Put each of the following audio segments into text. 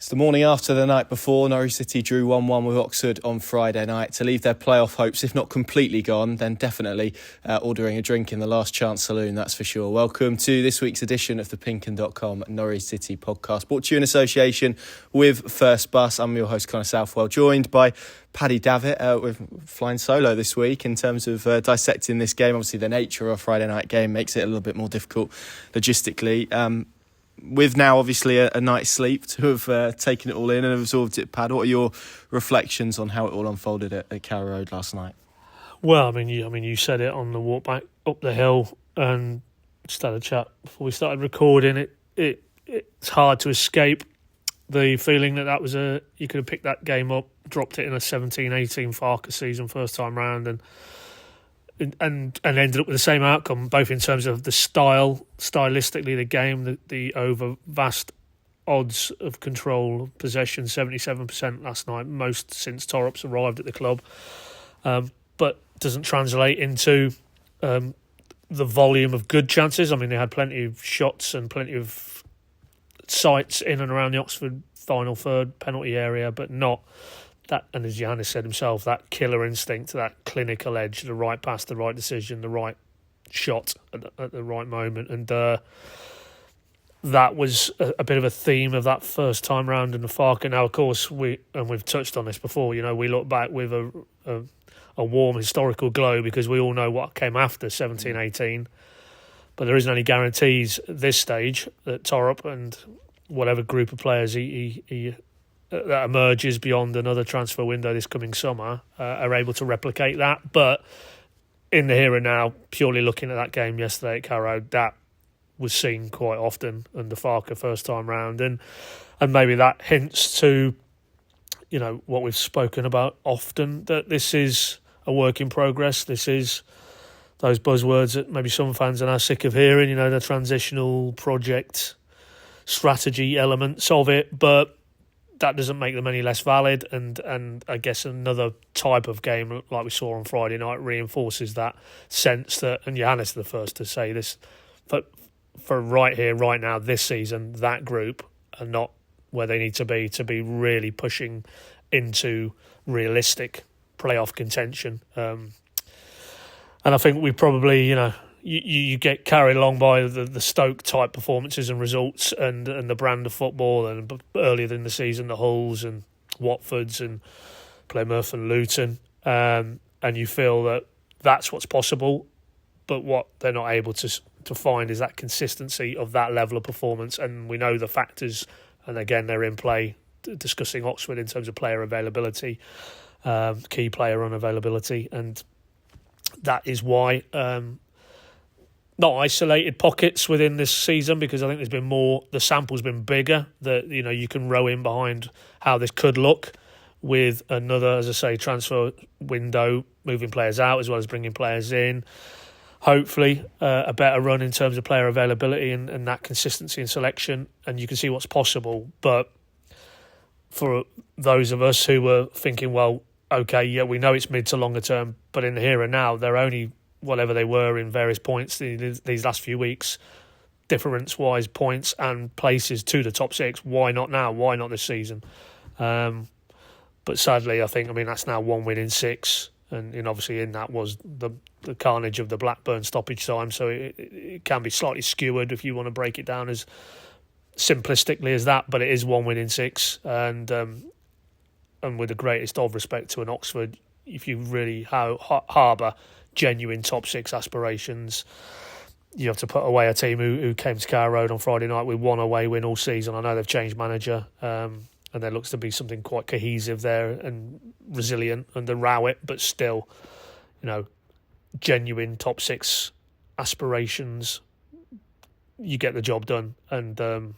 It's the morning after the night before. Norwich City drew 1-1 with Oxford on Friday night to leave their playoff hopes, if not completely gone, then definitely ordering a drink in the Last Chance Saloon, that's for sure. Welcome to this week's edition of the PinkUn.com Norwich City podcast, brought to you in association with First Bus. I'm your host, Connor Southwell, joined by Paddy, Davitt. We're flying solo this week in terms of dissecting this game. Obviously, the nature of a Friday night game makes it a little bit more difficult logistically. With now obviously a night's sleep to have taken it all in and absorbed it, Pad, what are your reflections on how it all unfolded at Carrow Road last night? Well, you said it on the walk back up the hill, and just had a chat before we started recording. It's hard to escape the feeling that was you could have picked that game up, dropped it in a 17-18 Farker season first time round, and ended up with the same outcome, both in terms of the stylistically the game, the over vast odds of control, possession, 77% last night, most since Thorup's arrived at the club, but doesn't translate into the volume of good chances. I mean, they had plenty of shots and plenty of sights in and around the Oxford final third penalty area, but not that, and as Johannes said himself, that killer instinct, that clinical edge, the right pass, the right decision, the right shot at the right moment. And that was a bit of a theme of that first time round in the Farker. Now, of course, we've touched on this before, we look back with a warm historical glow because we all know what came after 17-18. But there isn't any guarantees at this stage that Thorup and whatever group of players he that emerges beyond another transfer window this coming summer are able to replicate that. But in the here and now, purely looking at that game yesterday at Carrow, that was seen quite often under Farker first time round, and maybe that hints to what we've spoken about often, that this is a work in progress. This is those buzzwords that maybe some fans are now sick of hearing, the transitional project strategy elements of it, but that doesn't make them any less valid, and I guess another type of game like we saw on Friday night reinforces that sense that, and Johannes is the first to say this, but for right here, right now, this season, that group are not where they need to be really pushing into realistic playoff contention. And I think we probably, you get carried along by the Stoke-type performances and results and the brand of football, and earlier in the season, the Hulls and Watfords and Plymouth and Luton, and you feel that that's what's possible, but what they're not able to find is that consistency of that level of performance. And we know the factors, and again, they're in play, discussing Oxford in terms of player availability, key player unavailability, and that is why... not isolated pockets within this season, because I think there's been more, the sample's been bigger, that you can row in behind how this could look with another, as I say, transfer window, moving players out as well as bringing players in. Hopefully a better run in terms of player availability and that consistency in selection, and you can see what's possible. But for those of us who were thinking, well, okay, yeah, we know it's mid to longer term, but in the here and now, they're only whatever they were in various points these last few weeks, difference-wise, points and places to the top six. Why not now? Why not this season? But sadly, I think, that's now 1 win in 6, and obviously in that was the carnage of the Blackburn stoppage time, so it can be slightly skewered if you want to break it down as simplistically as that, but it is 1 win in 6, and with the greatest of respect to an Oxford, if you really harbour genuine top 6 aspirations, you have to put away a team who came to Carrow Road on Friday night with 1 away win all season. I know they've changed manager, and there looks to be something quite cohesive there and resilient under Rowett, but still, genuine top 6 aspirations, you get the job done. And the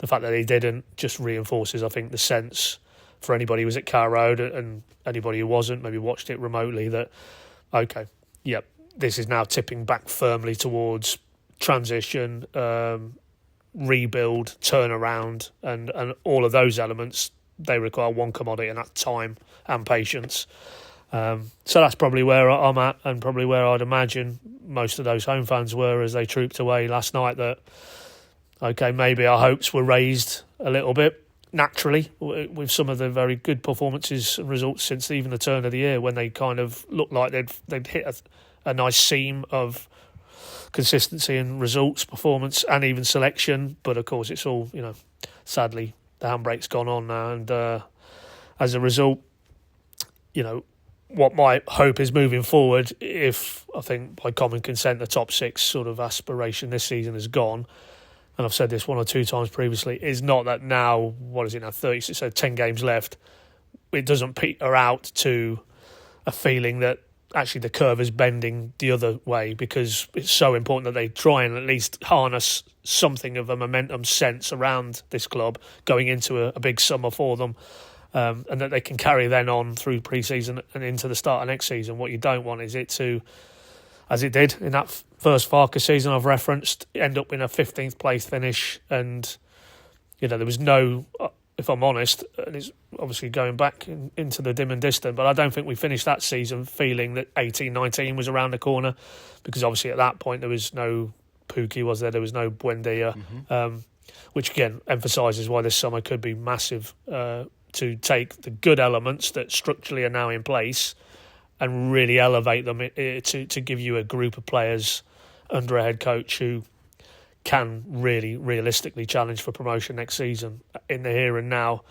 fact that they didn't just reinforces, I think, the sense for anybody who was at Carrow Road and anybody who wasn't, maybe watched it remotely, that okay, yep, this is now tipping back firmly towards transition, rebuild, turnaround, and all of those elements. They require one commodity, and that's time and patience. So that's probably where I'm at, and probably where I'd imagine most of those home fans were as they trooped away last night. That okay, maybe our hopes were raised a little bit naturally with some of the very good performances and results since even the turn of the year, when they kind of looked like they'd hit a nice seam of consistency and results, performance, and even selection. But of course, it's all, sadly, the handbrake's gone on now, and as a result, what my hope is moving forward, if I think by common consent the top six sort of aspiration this season is gone, and I've said this one or two times previously, is not that now, 36, so 10 games left, it doesn't peter out to a feeling that actually the curve is bending the other way, because it's so important that they try and at least harness something of a momentum sense around this club going into a big summer for them, and that they can carry then on through pre-season and into the start of next season. What you don't want is it to, as it did in that first Farker season I've referenced, end up in a 15th place finish. And, there was no, if I'm honest, and it's obviously going back into the dim and distant, but I don't think we finished that season feeling that 18-19 was around the corner, because obviously at that point there was no Pookie, was there? There was no Buendia, which again emphasises why this summer could be massive, to take the good elements that structurally are now in place and really elevate them to give you a group of players under a head coach who can really realistically challenge for promotion next season. In the here and now,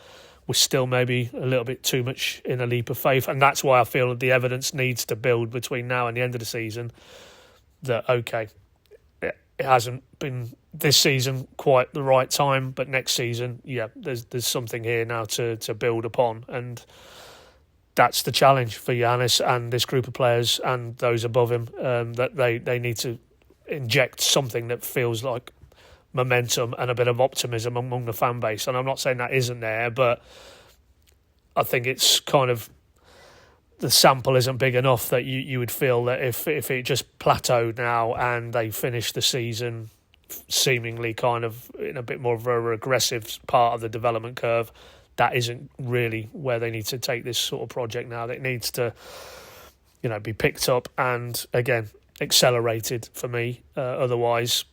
we're still maybe a little bit too much in a leap of faith, and that's why I feel that the evidence needs to build between now and the end of the season that, okay, it hasn't been this season quite the right time, but next season, there's something here now to build upon, and that's the challenge for Johannes and this group of players and those above him, that they need to inject something that feels like momentum and a bit of optimism among the fan base. And I'm not saying that isn't there, but I think it's kind of, the sample isn't big enough that you would feel that if it just plateaued now and they finish the season seemingly kind of in a bit more of a regressive part of the development curve, that isn't really where they need to take this sort of project now. That needs to, be picked up and, again, accelerated for me. Otherwise,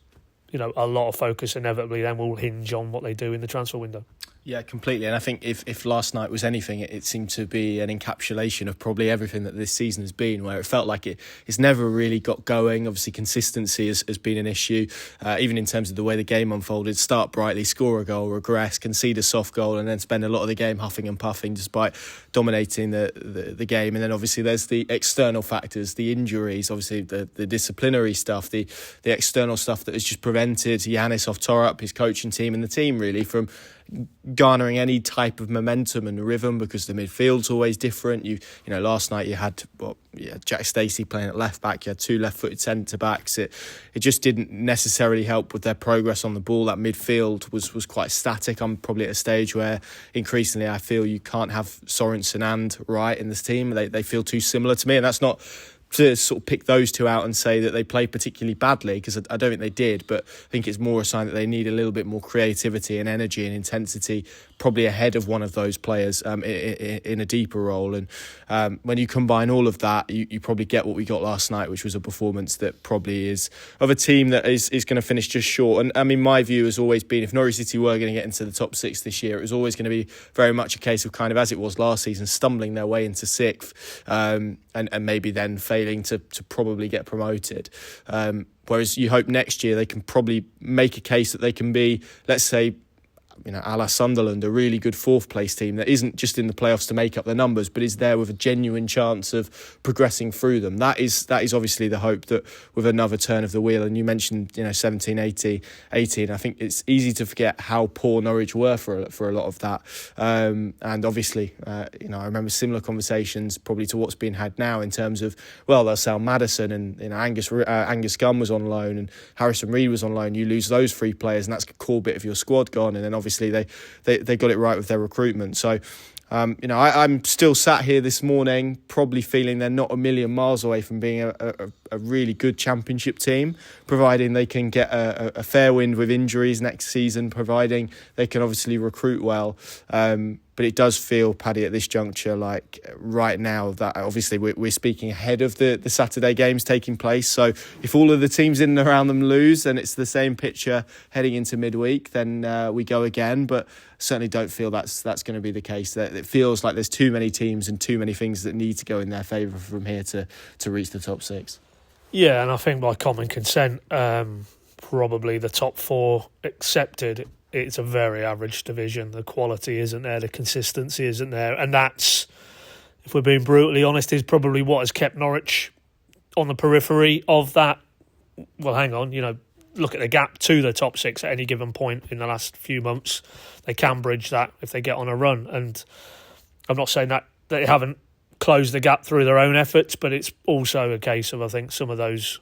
a lot of focus inevitably then will hinge on what they do in the transfer window. Yeah, completely. And I think if last night was anything, it seemed to be an encapsulation of probably everything that this season has been, where it felt like it's never really got going. Obviously, consistency has been an issue, even in terms of the way the game unfolded. Start brightly, score a goal, regress, concede a soft goal, and then spend a lot of the game huffing and puffing despite dominating the game. And then obviously there's the external factors, the injuries, obviously the disciplinary stuff, the external stuff that has just prevented Johannes Hoff Thorup, his coaching team and the team really from garnering any type of momentum and rhythm, because the midfield's always different. You know, last night you had Jack Stacey playing at left back. You had two left-footed centre backs. It just didn't necessarily help with their progress on the ball. That midfield was quite static. I'm probably at a stage where increasingly I feel you can't have Sorensen and Wright in this team. They feel too similar to me, and that's not to sort of pick those two out and say that they played particularly badly, because I don't think they did, but I think it's more a sign that they need a little bit more creativity and energy and intensity, probably ahead of one of those players in a deeper role. And when you combine all of that, you probably get what we got last night, which was a performance that probably is of a team that is going to finish just short. And I mean, my view has always been, if Norwich City were going to get into the top six this year, it was always going to be very much a case of, kind of as it was last season, stumbling their way into sixth, and maybe then failing to probably get promoted. Whereas you hope next year they can probably make a case that they can be, let's say, a la Sunderland, a really good fourth place team that isn't just in the playoffs to make up the numbers, but is there with a genuine chance of progressing through them. That is obviously the hope, that with another turn of the wheel. And you mentioned 17, 18. I think it's easy to forget how poor Norwich were for a lot of that. And obviously, I remember similar conversations probably to what's being had now in terms of, well, they'll sell Maddison, and Angus Gunn was on loan and Harrison Reed was on loan. You lose those three players and that's a core bit of your squad gone. And then obviously they got it right with their recruitment. So, I'm still sat here this morning probably feeling they're not a million miles away from being a really good championship team, providing they can get a fair wind with injuries next season, providing they can obviously recruit well. But but it does feel, Paddy, at this juncture, like right now that obviously we're speaking ahead of the Saturday games taking place. So if all of the teams in and around them lose and it's the same picture heading into midweek, then we go again. But certainly don't feel that's going to be the case. That it feels like there's too many teams and too many things that need to go in their favour from here to reach the top six. Yeah, and I think by common consent, probably the top four accepted. It's a very average division. The quality isn't there, the consistency isn't there, and that's, if we're being brutally honest, is probably what has kept Norwich on the periphery of that. Well, hang on, look at the gap to the top six at any given point in the last few months. They can bridge that if they get on a run, and I'm not saying that they haven't closed the gap through their own efforts, but it's also a case of, I think, some of those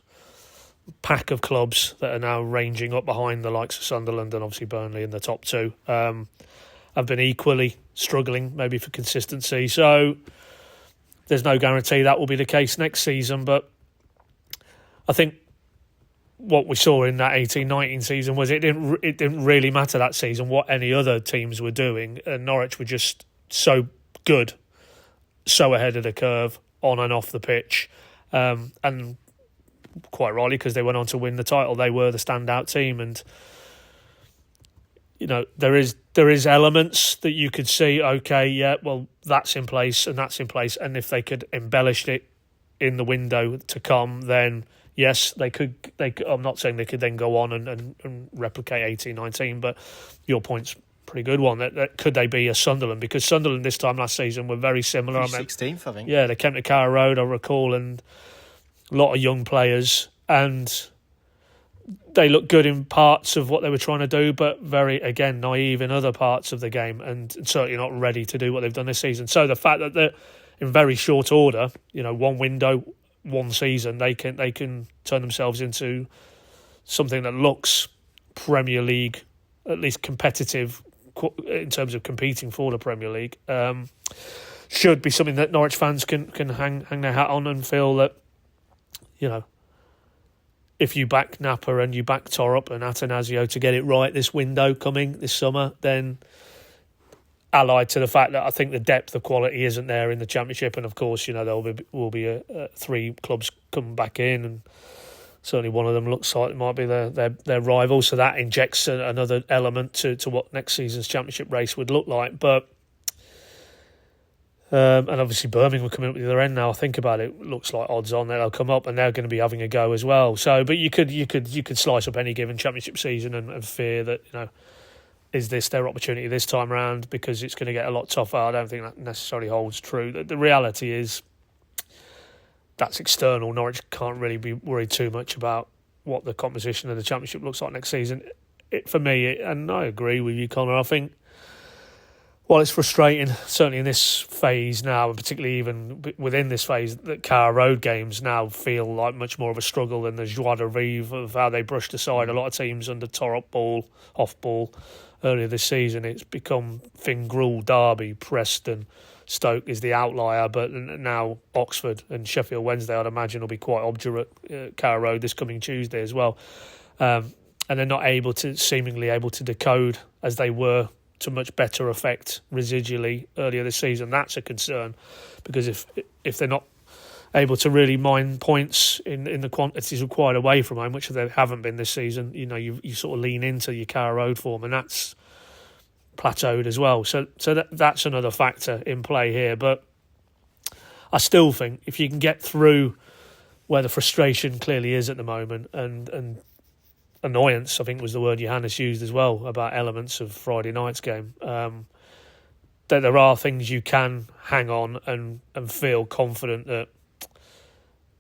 pack of clubs that are now ranging up behind the likes of Sunderland and obviously Burnley in the top two have been equally struggling maybe for consistency. So there's no guarantee that will be the case next season, but I think what we saw in that 18-19 season was it didn't really matter that season what any other teams were doing, and Norwich were just so good, so ahead of the curve on and off the pitch, and quite rightly, because they went on to win the title. They were the standout team, and there is elements that you could see. Okay, yeah, well, that's in place and that's in place, and if they could embellish it in the window to come, then yes, they could. I'm not saying they could then go on and replicate 18-19, but your point's a pretty good one. That could they be a Sunderland? Because Sunderland this time last season were very similar. 16th, I think. Yeah, they came to Carrow Road, I recall, and a lot of young players, and they looked good in parts of what they were trying to do, but very, again, naive in other parts of the game, and certainly not ready to do what they've done this season. So the fact that they're in very short order, one window, one season, they can turn themselves into something that looks Premier League, at least competitive in terms of competing for the Premier League, should be something that Norwich fans can hang their hat on and feel that, if you back Napa and you back Thorup and Atanasio to get it right this window coming this summer, then allied to the fact that I think the depth of quality isn't there in the Championship, and of course, there will be three clubs coming back in, and certainly one of them looks like it might be their rival, so that injects another element to what next season's Championship race would look like. But and obviously Birmingham are coming up at the other end now. I think about it, looks like odds on that they'll come up, and they're going to be having a go as well. So, but you could slice up any given Championship season and fear that is this their opportunity this time around, because it's going to get a lot tougher. I don't think that necessarily holds true. The reality is that's external. Norwich can't really be worried too much about what the composition of the Championship looks like next season. For me, and I agree with you, Connor, I think, well, it's frustrating, certainly in this phase now, and particularly even within this phase, that Carrow Road games now feel like much more of a struggle than the joie de vivre of how they brushed aside a lot of teams under Thorup Hoff ball earlier this season. It's become Fingrul, Derby, Preston, Stoke is the outlier, but now Oxford and Sheffield Wednesday, I'd imagine, will be quite obdurate at Carrow Road this coming Tuesday as well. And they're not seemingly able to decode, as they were to much better effect residually earlier this season. That's a concern, because if they're not able to really mine points in the quantities required away from home, which they haven't been this season, you sort of lean into your Carrow Road form, and that's plateaued as well. So that's another factor in play here. But I still think if you can get through where the frustration clearly is at the moment, and annoyance, I think was the word Johannes used as well, about elements of Friday night's game, that there are things you can hang on and feel confident that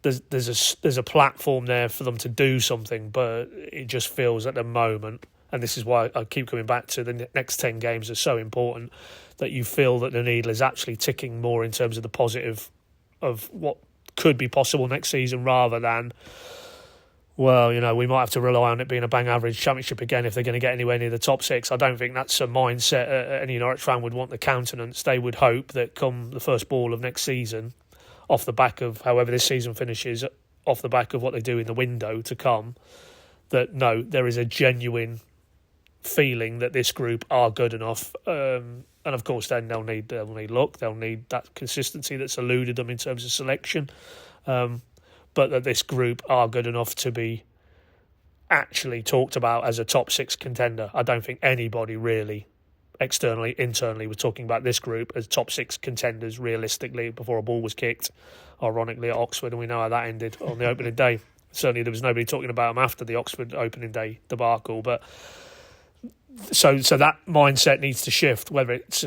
there's a platform there for them to do something, but it just feels at the moment, and this is why I keep coming back to the next 10 games are so important, that you feel that the needle is actually ticking more in terms of the positive of what could be possible next season, rather than, well, we might have to rely on it being a bang average Championship again if they're going to get anywhere near the top six. I don't think that's a mindset any Norwich fan would want the countenance. They would hope that come the first ball of next season, off the back of however this season finishes, off the back of what they do in the window to come, that no, there is a genuine feeling that this group are good enough. And of course, then they'll need luck. They'll need that consistency that's eluded them in terms of selection. But that this group are good enough to be actually talked about as a top 6 contender. I don't think anybody really, externally, internally, was talking about this group as top 6 contenders realistically before a ball was kicked, ironically, at Oxford, and we know how that ended on the opening day. Certainly there was nobody talking about them after the Oxford opening day debacle, but so that mindset needs to shift, whether it's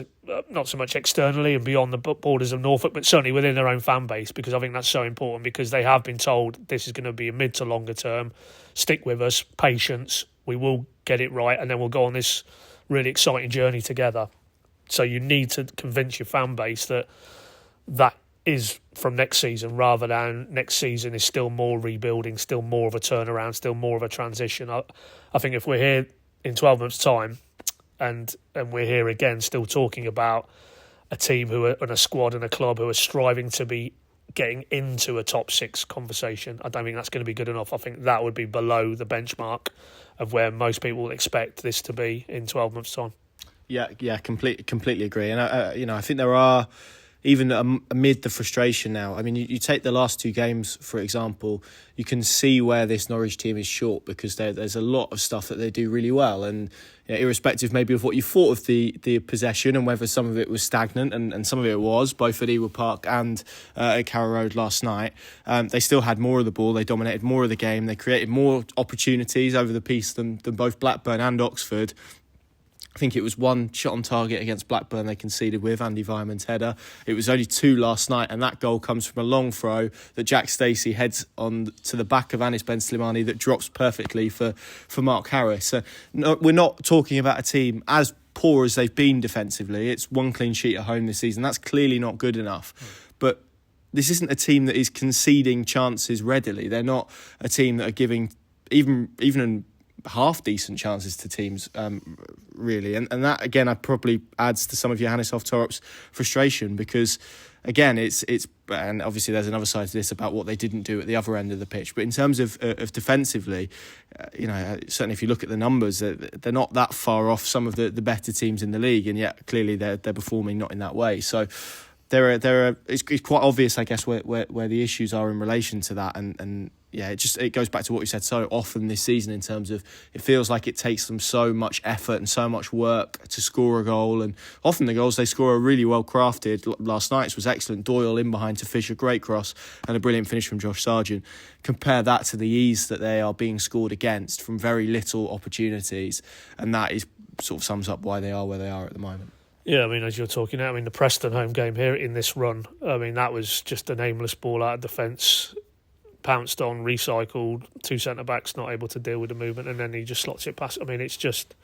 not so much externally and beyond the borders of Norfolk, but certainly within their own fan base, because I think that's so important, because they have been told this is going to be a mid to longer term, stick with us, patience, we will get it right, and then we'll go on this really exciting journey together. So you need to convince your fan base that is from next season, rather than next season is still more rebuilding, still more of a turnaround, still more of a transition. I think if we're here in 12 months' time and we're here again still talking about a team and a squad and a club who are striving to be getting into a top 6 conversation, I don't think that's going to be good enough. I think that would be below the benchmark of where most people expect this to be in 12 months' time. Yeah, completely agree. And I think there are, even amid the frustration now, I mean, you take the last 2 games, for example, you can see where this Norwich team is short, because there's a lot of stuff that they do really well. And irrespective maybe of what you thought of the possession and whether some of it was stagnant, and some of it was, both at Ewood Park and at Carrow Road last night, they still had more of the ball, they dominated more of the game, they created more opportunities over the piece than both Blackburn and Oxford. I think it was 1 shot on target against Blackburn they conceded with Andy Vyman's header. It was only 2 last night, and that goal comes from a long throw that Jack Stacey heads on to the back of Anis Ben Slimani that drops perfectly for Mark Harris. So no, we're not talking about a team as poor as they've been defensively. It's 1 clean sheet at home this season. That's clearly not good enough. But this isn't a team that is conceding chances readily. They're not a team that are giving even half decent chances to teams, really, and that again probably adds to some of Johannes Hoff Thorup's frustration, because again it's and obviously there's another side to this about what they didn't do at the other end of the pitch, but in terms of defensively, certainly if you look at the numbers, they're not that far off some of the better teams in the league, and yet clearly they're performing not in that way. So it's quite obvious, I guess, where the issues are in relation to that, and yeah, it goes back to what we said so often this season, in terms of it feels like it takes them so much effort and so much work to score a goal, and often the goals they score are really well crafted. Last night's was excellent. Doyle in behind to Fisher, great cross, and a brilliant finish from Josh Sargent. Compare that to the ease that they are being scored against from very little opportunities, and that is sort of sums up why they are where they are at the moment. Yeah, I mean, as you're talking now, I mean, the Preston home game here in this run, I mean, that was just an aimless ball out of defence, pounced on, recycled, 2 centre-backs not able to deal with the movement, and then he just slots it past. I mean, it's just...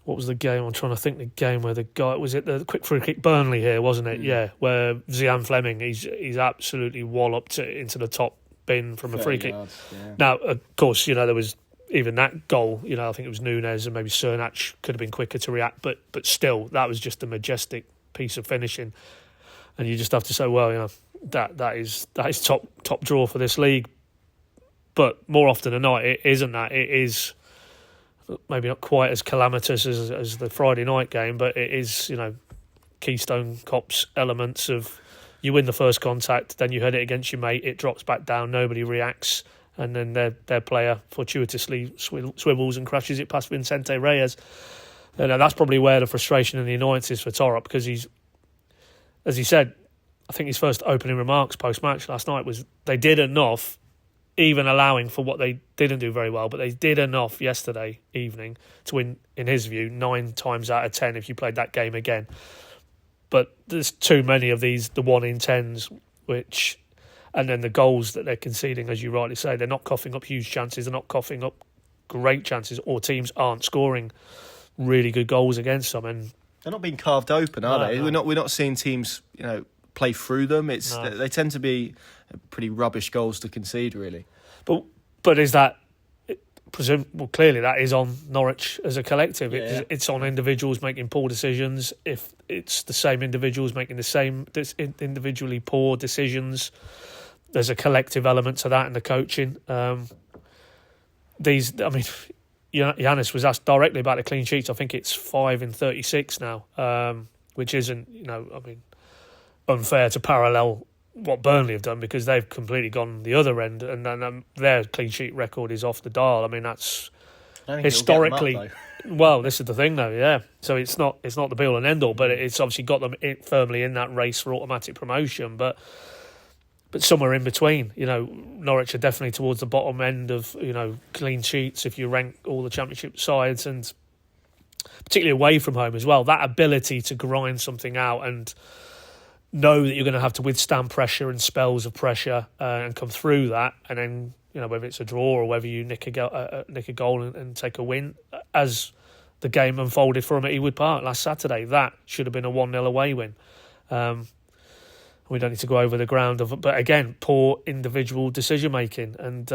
What was the game? I'm trying to think the game where the guy... Was it the quick free kick Burnley here, wasn't it? Yeah, where Zian Fleming, he's absolutely walloped it into the top bin from a free kick. Yards, yeah. Now, of course, there was... Even that goal, I think it was Nunes and maybe Cernach could have been quicker to react, but still, that was just a majestic piece of finishing, and you just have to say, well, that is top draw for this league. But more often than not, it isn't that. It is maybe not quite as calamitous as the Friday night game, but it is, Keystone Cops elements of you win the first contact, then you head it against your mate, it drops back down, nobody reacts, and then their player fortuitously swivels and crashes it past Vicente Reyes. And that's probably where the frustration and the annoyance is for Thorup, because he's, as he said, I think his first opening remarks post-match last night was they did enough, even allowing for what they didn't do very well, but they did enough yesterday evening to win, in his view, 9 times out of 10 if you played that game again. But there's too many of these, the 1 in 10s, which... And then the goals that they're conceding, as you rightly say, they're not coughing up huge chances, they're not coughing up great chances, or teams aren't scoring really good goals against them. And they're not being carved open, are they? No. We're not seeing teams, play through them. They tend to be pretty rubbish goals to concede, really. But is that... Well, clearly that is on Norwich as a collective. Yeah. It's on individuals making poor decisions. If it's the same individuals making the same individually poor decisions, there's a collective element to that in the coaching. Johannes was asked directly about the clean sheets. I think it's 5 in 36 now, which isn't, unfair to parallel what Burnley have done, because they've completely gone the other end, and then their clean sheet record is off the dial. I mean, that's historically. Well, this is the thing, though. Yeah, so it's not the be all and end all, but it's obviously got them firmly in that race for automatic promotion. But somewhere in between, Norwich are definitely towards the bottom end of clean sheets if you rank all the Championship sides, and particularly away from home as well. That ability to grind something out and know that you're going to have to withstand pressure and spells of pressure and come through that, and then whether it's a draw or whether you nick a goal and take a win, as the game unfolded for him at Ewood Park last Saturday, that should have been a 1-0 away win. We don't need to go over the ground but again, poor individual decision making, and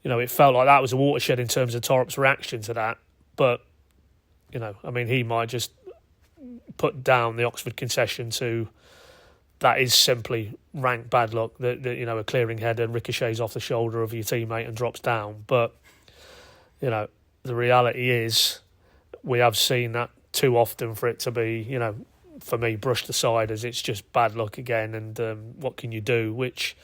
it felt like that was a watershed in terms of Thorup's reaction to that. But he might just put down the Oxford concession to that is simply rank bad luck. That a clearing header ricochets off the shoulder of your teammate and drops down. But the reality is, we have seen that too often for it to be for me brushed aside as it's just bad luck again. And what can you do? Which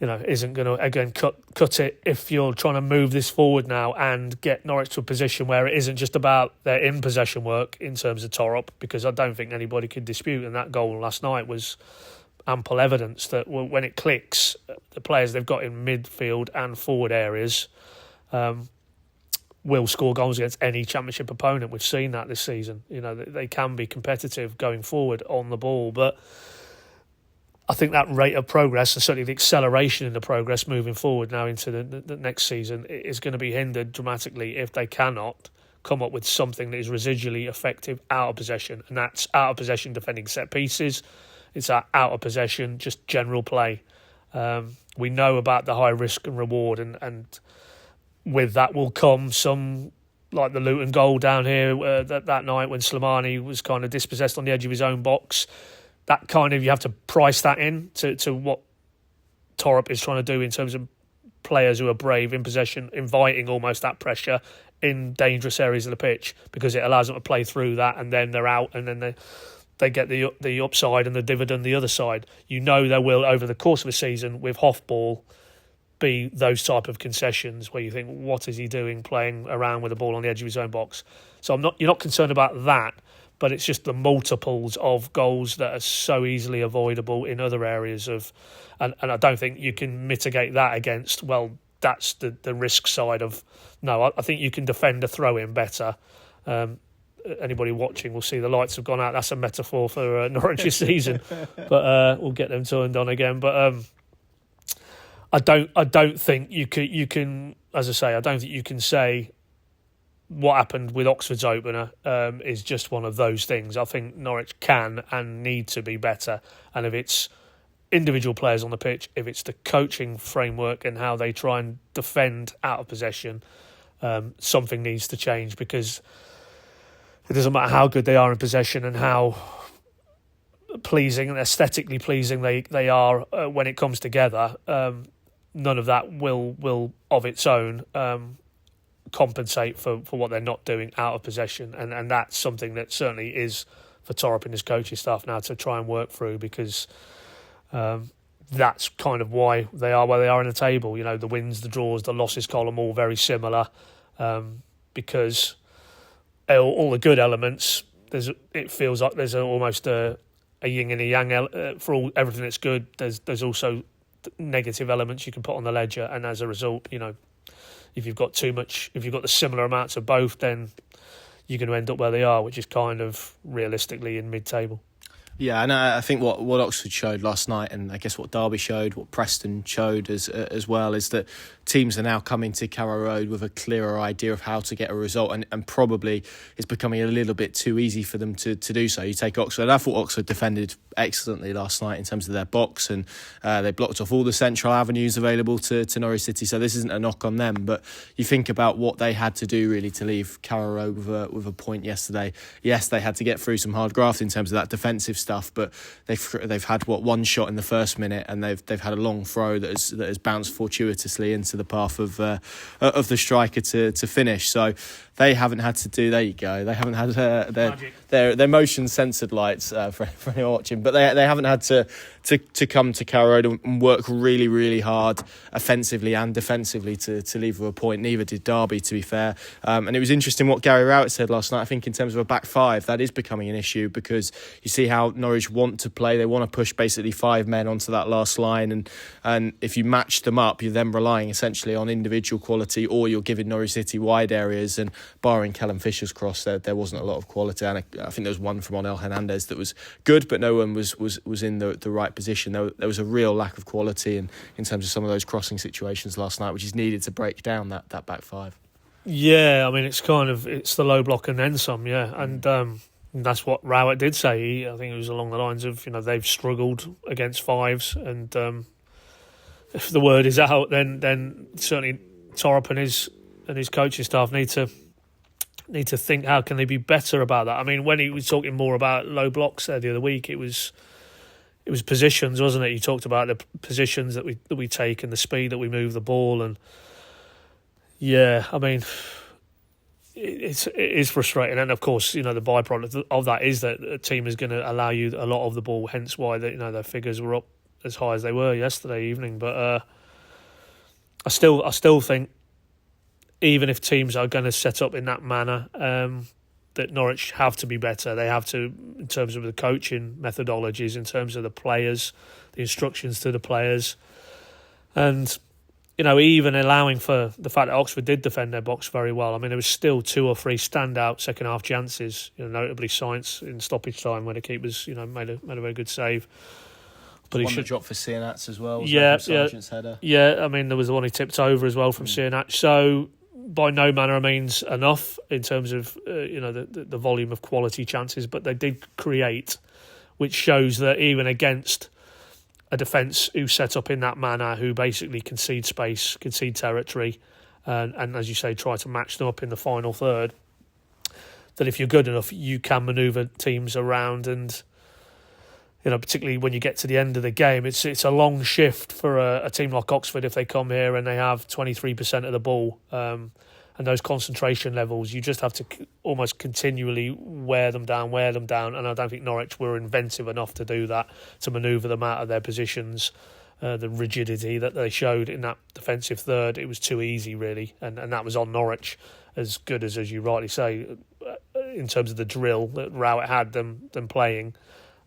isn't going to again cut it if you're trying to move this forward now and get Norwich to a position where it isn't just about their in possession work in terms of Thorup, because I don't think anybody could dispute, and that goal last night was ample evidence that when it clicks, the players they've got in midfield and forward areas will score goals against any Championship opponent. We've seen that this season. They can be competitive going forward on the ball, but I think that rate of progress, and certainly the acceleration in the progress moving forward now into the next season, is going to be hindered dramatically if they cannot come up with something that is residually effective out of possession. And that's out of possession defending set pieces. It's out of possession, just general play. We know about the high risk and reward, and with that will come some, like the Luton goal down here that night when Slimani was kind of dispossessed on the edge of his own box. That kind of, you have to price that in to what Thorup is trying to do in terms of players who are brave in possession, inviting almost that pressure in dangerous areas of the pitch, because it allows them to play through that, and then they're out, and then they get the upside and the dividend the other side. There will, over the course of a season with Hoff ball, be those type of concessions where you think, what is he doing playing around with the ball on the edge of his own box? So you're not concerned about that, but it's just the multiples of goals that are so easily avoidable in other areas of, and I don't think you can mitigate that against, well, that's the risk side of, no, I think you can defend a throw-in better. Anybody watching will see the lights have gone out. That's a metaphor for Norwich's season, but we'll get them turned on again. But I don't think you can, as I say, I don't think you can say what happened with Oxford's opener is just one of those things. I think Norwich can and need to be better. And if it's individual players on the pitch, if it's the coaching framework and how they try and defend out of possession, something needs to change, because it doesn't matter how good they are in possession and how pleasing and aesthetically pleasing they are when it comes together. None of that will of its own compensate for what they're not doing out of possession, and that's something that certainly is for Thorup and his coaching staff now to try and work through, because that's kind of why they are where they are in the table. The wins, the draws, the losses column, all very similar, because all the good elements, it feels like there's almost a yin and a yang for everything that's good. There's also negative elements you can put on the ledger, and as a result, if you've got the similar amounts of both, then you're going to end up where they are, which is kind of realistically in mid-table. Yeah, and I think what Oxford showed last night, and I guess what Derby showed, what Preston showed as well, is that teams are now coming to Carrow Road with a clearer idea of how to get a result, and probably it's becoming a little bit too easy for them to do so. You take Oxford, I thought Oxford defended excellently last night in terms of their box, and they blocked off all the central avenues available to Norwich City, so this isn't a knock on them, but you think about what they had to do really to leave Carrow Road with a point yesterday. Yes, they had to get through some hard graft in terms of that defensive stuff, but they've had one shot in the first minute, and they've had a long throw that has bounced fortuitously into the path of the striker to finish. So they haven't had to do. There you go. They haven't had their motion censored lights for anyone watching, but they haven't had to come to Carrow Road and work really, really hard offensively and defensively to leave with a point. Neither did Derby, to be fair. And it was interesting what Gary Rowett said last night. I think in terms of a back five, that is becoming an issue, because you see how Norwich want to play. They want to push basically 5 men onto that last line, and if you match them up, you're then relying essentially on individual quality, or you're giving Norwich City wide areas. And barring Callum Fisher's cross, there wasn't a lot of quality. And I think there was one from Onel Hernandez that was good, but no one was in the right position. There was a real lack of quality in terms of some of those crossing situations last night, which is needed to break down that back five. Yeah, I mean, it's the low block and then some, yeah. And that's what Rowett did say. I think it was along the lines of, they've struggled against fives, and if the word is out, then certainly Thorup and his coaching staff need to think, how can they be better about that? I mean, when he was talking more about low blocks there the other week, it was positions, wasn't it? He talked about the positions that we take and the speed that we move the ball, and yeah, I mean, it is frustrating. And of course, the byproduct of that is that a team is going to allow you a lot of the ball. Hence why their figures were up as high as they were yesterday evening. But I still think, even if teams are going to set up in that manner, that Norwich have to be better. They have to, in terms of the coaching methodologies, in terms of the players, the instructions to the players. And, even allowing for the fact that Oxford did defend their box very well. I mean, there was still 2 or 3 standout second-half chances, notably Science in stoppage time when the keepers, made a very good save. But One that dropped for Cianats as well. Sargent's header. Yeah, I mean, there was the one he tipped over as well from Cianats. So by no manner of means enough in terms of the volume of quality chances, but they did create, which shows that even against a defence who set up in that manner, who basically concede space, concede territory, and as you say, try to match them up in the final third, that if you're good enough, you can manoeuvre teams around. And particularly when you get to the end of the game, it's a long shift for a team like Oxford if they come here and they have 23% of the ball, and those concentration levels, you just have to almost continually wear them down. And I don't think Norwich were inventive enough to do that, to manoeuvre them out of their positions. The rigidity that they showed in that defensive third, it was too easy, really, and that was on Norwich. As good as you rightly say, in terms of the drill that Rowett had them playing.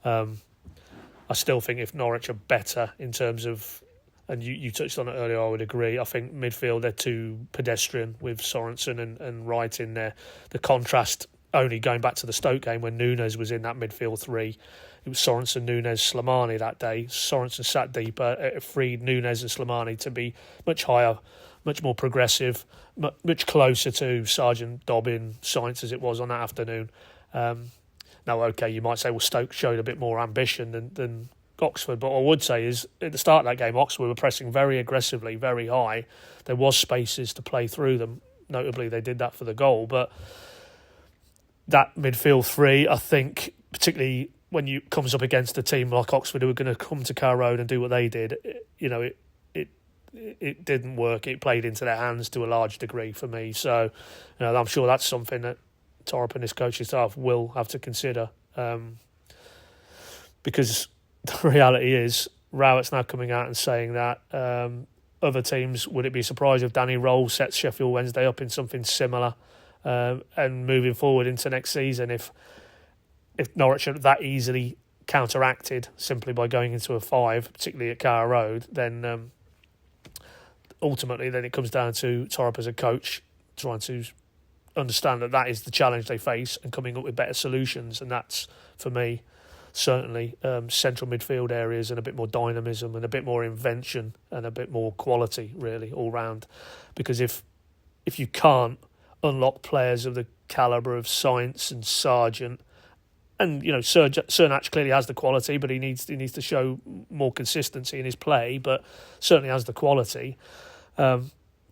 I still think if Norwich are better in terms of, and you touched on it earlier, I would agree. I think midfield, they're too pedestrian with Sorensen and Wright in there. The contrast, only going back to the Stoke game when Nunes was in that midfield 3, it was Sorensen, Nunes, Slimani that day. Sorensen sat deeper, it freed Nunes and Slimani to be much higher, much more progressive, much closer to Sargent, Dobbin, Science as it was on that afternoon. Now, okay, you might say, well, Stoke showed a bit more ambition than Oxford, but what I would say is, at the start of that game, Oxford were pressing very aggressively, very high. There was spaces to play through them. Notably, they did that for the goal. But that midfield 3, I think, particularly when you comes up against a team like Oxford who are going to come to Carrow Road and do what they did, it didn't work. It played into their hands to a large degree for me. So, I'm sure that's something that Thorup and his coaching staff will have to consider, because the reality is Rowett's now coming out and saying that other teams, would it be surprised if Danny Roll sets Sheffield Wednesday up in something similar, and moving forward into next season, if Norwich are that easily counteracted simply by going into a 5, particularly at Carrow Road, then ultimately then it comes down to Thorup as a coach trying to understand that is the challenge they face and coming up with better solutions. And that's, for me, certainly central midfield areas and a bit more dynamism and a bit more invention and a bit more quality, really, all round. Because if you can't unlock players of the calibre of Science and Sargent, and Cernach clearly has the quality, but he needs to show more consistency in his play, but certainly has the quality.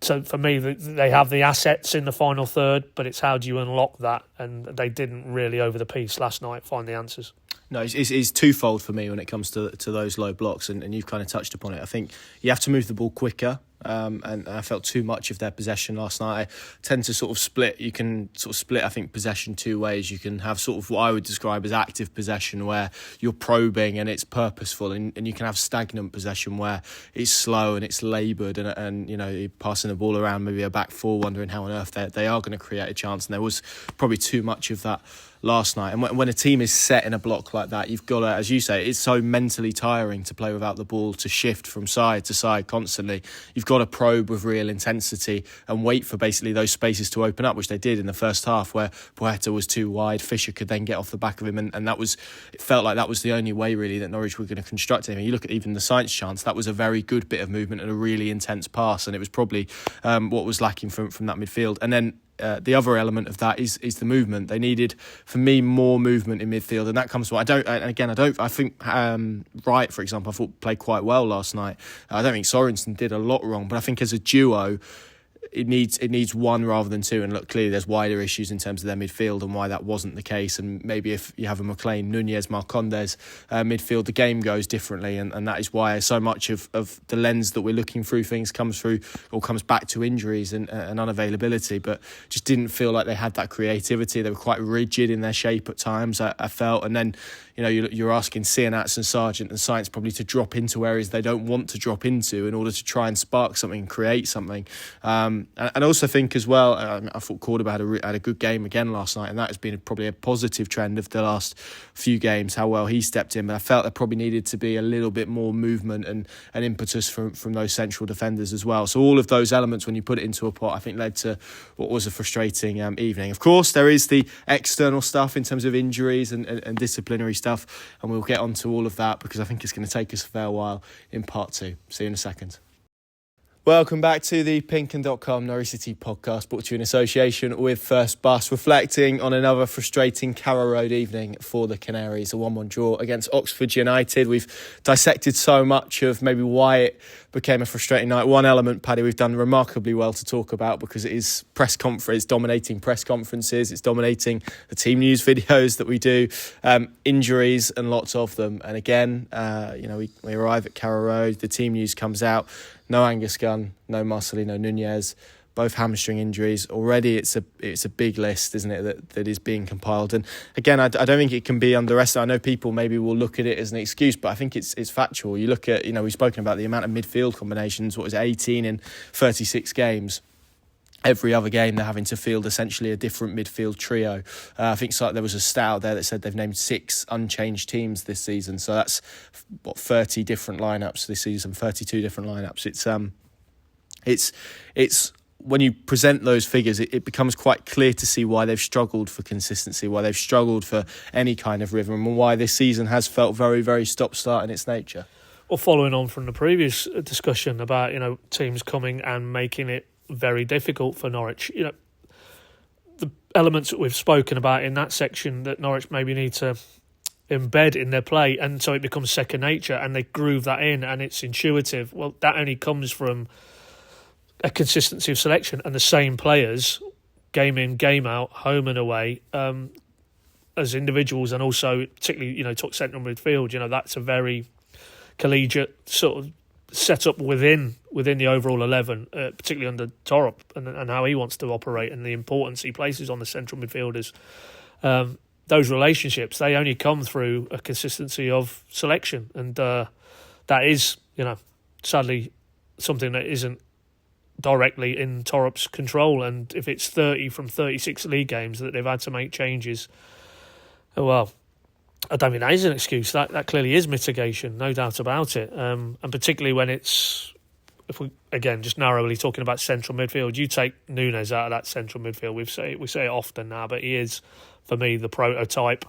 So for me, they have the assets in the final third, but it's how do you unlock that? And they didn't really, over the piece last night, find the answers. No, it's twofold for me when it comes to those low blocks, and you've kind of touched upon it. I think you have to move the ball quicker. and I felt too much of their possession last night. I tend to sort of split. You can sort of split, I think, possession two ways. You can have sort of what I would describe as active possession, where you're probing and it's purposeful, and you can have stagnant possession where it's slow and it's laboured, and you're passing the ball around maybe a back four, wondering how on earth they are going to create a chance. And there was probably too much of that last night. And when a team is set in a block like that, you've got to, as you say, it's so mentally tiring to play without the ball, to shift from side to side constantly. You've got to probe with real intensity and wait for basically those spaces to open up, which they did in the first half, where Boeta was too wide. Fisher could then get off the back of him, and it felt like that was the only way really that Norwich were going to construct it. I mean, you look at even the Saints chance, that was a very good bit of movement and a really intense pass, and it was probably what was lacking from that midfield. And then the other element of that is the movement. They needed, for me, more movement in midfield, and that comes from, I think Wright, for example, I thought played quite well last night. I don't think Sorensen did a lot wrong, but I think as a duo, it needs one rather than two. And look, clearly there's wider issues in terms of their midfield and why that wasn't the case. And maybe if you have a McLean, Nunez, Marcondes midfield, the game goes differently. And that is why so much of the lens that we're looking through things comes back to injuries and unavailability. But just didn't feel like they had that creativity. They were quite rigid in their shape at times, I felt. And then you're asking Sienats and Sargent and Saints probably to drop into areas they don't want to drop into in order to try and spark something and create something. And I also think as well, I thought Cordoba had a good game again last night, and that has been probably a positive trend of the last few games, how well he stepped in. But I felt there probably needed to be a little bit more movement and impetus from those central defenders as well. So all of those elements, when you put it into a pot, I think led to what was a frustrating evening. Of course, there is the external stuff in terms of injuries and disciplinary stuff, and we'll get onto all of that because I think it's going to take us a fair while in part two. See you in a second. Welcome back to the PinkUn.com Norwich City podcast, brought to you in association with First Bus, reflecting on another frustrating Carrow Road evening for the Canaries, a 1-1 draw against Oxford United. We've dissected so much of maybe why it became a frustrating night. One element, Paddy, we've done remarkably well to talk about because it is press conference, dominating press conferences, it's dominating the team news videos that we do, injuries and lots of them. And again, we arrive at Carrow Road, the team news comes out. No Angus Gunn, no Marcelino Nunez, both hamstring injuries. Already it's a big list, isn't it, that is being compiled. And again, I don't think it can be underestimated. I know people maybe will look at it as an excuse, but I think it's factual. You look at, we've spoken about the amount of midfield combinations, 18 in 36 games. Every other game they're having to field essentially a different midfield trio. I think there was a stat out there that said they've named 6 unchanged teams this season. So that's 30 different lineups this season, 32 different lineups. It's when you present those figures, it becomes quite clear to see why they've struggled for consistency, why they've struggled for any kind of rhythm, and why this season has felt very, very stop-start in its nature. Well, following on from the previous discussion about teams coming and making it very difficult for Norwich. The elements that we've spoken about in that section that Norwich maybe need to embed in their play, and so it becomes second nature and they groove that in and it's intuitive. Well, that only comes from a consistency of selection and the same players, game in, game out, home and away, as individuals, and also particularly, talk central midfield, that's a very collegiate sort of set up within the overall 11, particularly under Thorup and how he wants to operate and the importance he places on the central midfielders. Those relationships, they only come through a consistency of selection, and that is, sadly something that isn't directly in Thorup's control. And if it's 30 from 36 league games that they've had to make changes, well, I don't think that is an excuse. That clearly is mitigation, no doubt about it. And particularly when it's, if we again just narrowly talking about central midfield, you take Nunez out of that central midfield. We say it often now, but he is, for me, the prototype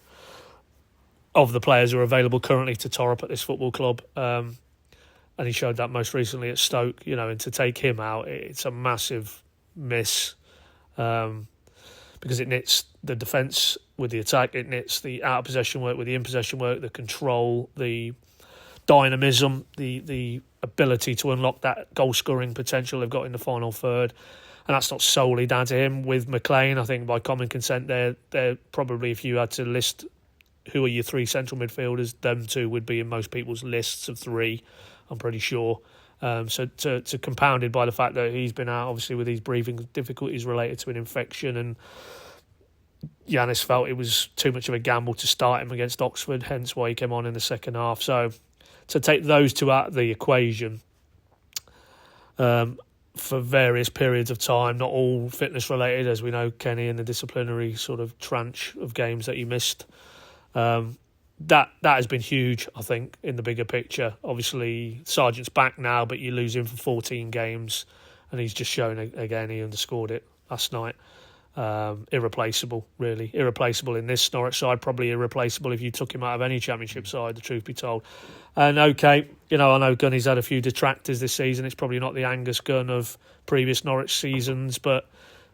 of the players who are available currently to Thorup at this football club. And he showed that most recently at Stoke. And to take him out, it's a massive miss. Because it knits the defence with the attack, it knits the out-of-possession work with the in-possession work, the control, the dynamism, the ability to unlock that goal-scoring potential they've got in the final third. And that's not solely down to him. With McLean, I think by common consent, they're probably, if you had to list who are your 3 central midfielders, them 2 would be in most people's lists of 3, I'm pretty sure. So to compounded by the fact that he's been out, obviously, with these breathing difficulties related to an infection, and Johannes felt it was too much of a gamble to start him against Oxford, hence why he came on in the second half. So to take those two out of the equation for various periods of time, not all fitness related, as we know, Kenny, and the disciplinary sort of tranche of games that he missed, that has been huge, I think, in the bigger picture. Obviously, Sargent's back now, but you lose him for 14 games, and he's just shown again he underscored it last night. Irreplaceable, really. Irreplaceable in this Norwich side, probably irreplaceable if you took him out of any Championship side, the truth be told. And okay, I know Gunny's had a few detractors this season. It's probably not the Angus Gunn of previous Norwich seasons, but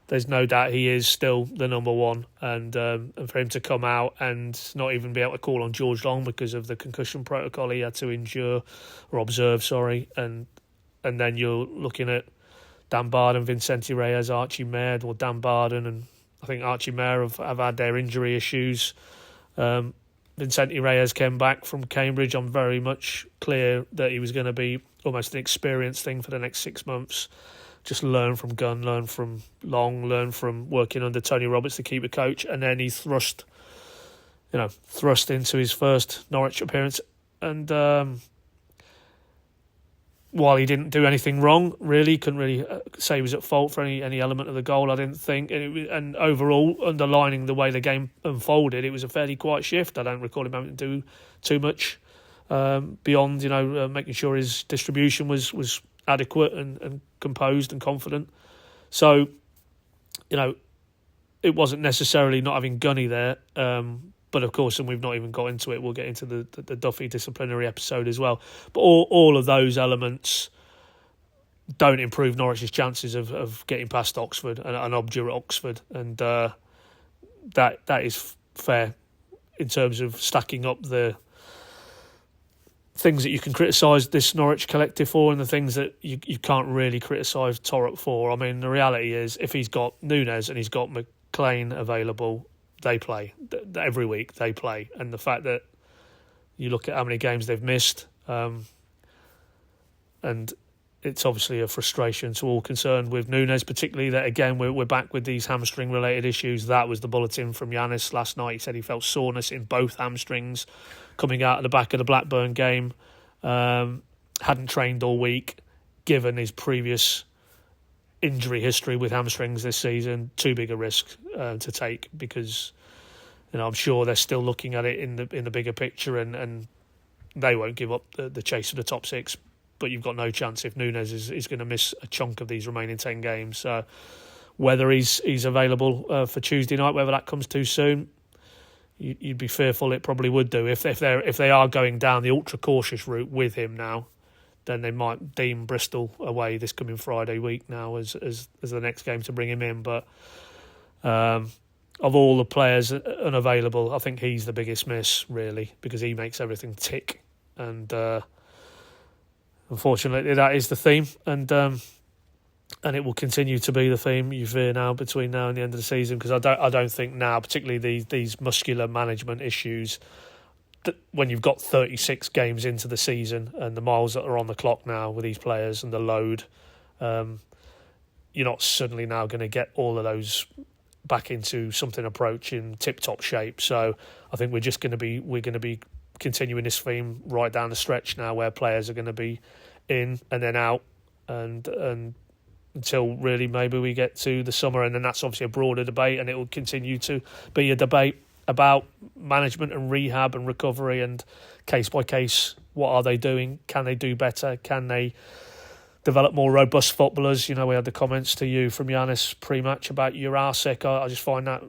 there's no doubt he is still the number one. And for him to come out and not even be able to call on George Long because of the concussion protocol he had to observe, and then you're looking at Dan Barden, Vincenti Reyes, Archie Mayer, or Dan Barden, and I think Archie Mayer have had their injury issues. Vincenti Reyes came back from Cambridge. I'm very much clear that he was going to be almost an experience thing for the next 6 months. Just learn from Gunn, learn from Long, learn from working under Tony Roberts, the keeper coach, and then he's thrust into his first Norwich appearance. And while he didn't do anything wrong, really, couldn't really say he was at fault for any element of the goal, I didn't think. And overall, underlining the way the game unfolded, it was a fairly quiet shift. I don't recall him having to do too much beyond, making sure his distribution was adequate and composed and confident. So, it wasn't necessarily not having Gunny there. But of course, and we've not even got into it, we'll get into the Duffy disciplinary episode as well. But all of those elements don't improve Norwich's chances of getting past Oxford and an obdurate Oxford. And that is fair in terms of stacking up the things that you can criticise this Norwich collective for and the things that you can't really criticise Thorup for. I mean, the reality is, if he's got Nunes and he's got McLean available, they play. Every week they play. And the fact that you look at how many games they've missed, and it's obviously a frustration to all concerned with Nunes, particularly that, again, we're back with these hamstring-related issues. That was the bulletin from Johannes last night. He said he felt soreness in both hamstrings coming out of the back of the Blackburn game. Hadn't trained all week, given his previous injury history with hamstrings this season. Too big a risk to take, because I'm sure they're still looking at it in the bigger picture, and they won't give up the chase for the top six. But you've got no chance if Nunes is going to miss a chunk of these remaining 10 games. So whether he's available for Tuesday night, whether that comes too soon, you'd be fearful it probably would do. If they are going down the ultra cautious route with him now, then they might deem Bristol away this coming Friday week now as the next game to bring him in. But of all the players unavailable, I think he's the biggest miss, really, because he makes everything tick. And unfortunately, that is the theme, and it will continue to be the theme, you fear, now between now and the end of the season, because I don't think now, particularly these muscular management issues, when you've got 36 games into the season and the miles that are on the clock now with these players and the load, you're not suddenly now going to get all of those back into something approaching tip-top shape. So I think we're going to be continuing this theme right down the stretch now, where players are going to be in and then out, and until really maybe we get to the summer, and then that's obviously a broader debate, and it will continue to be a debate about management and rehab and recovery and case by case. What are they doing? Can they do better? Can they develop more robust footballers? We had the comments to you from Johannes pre-match about Jurasek. I just find that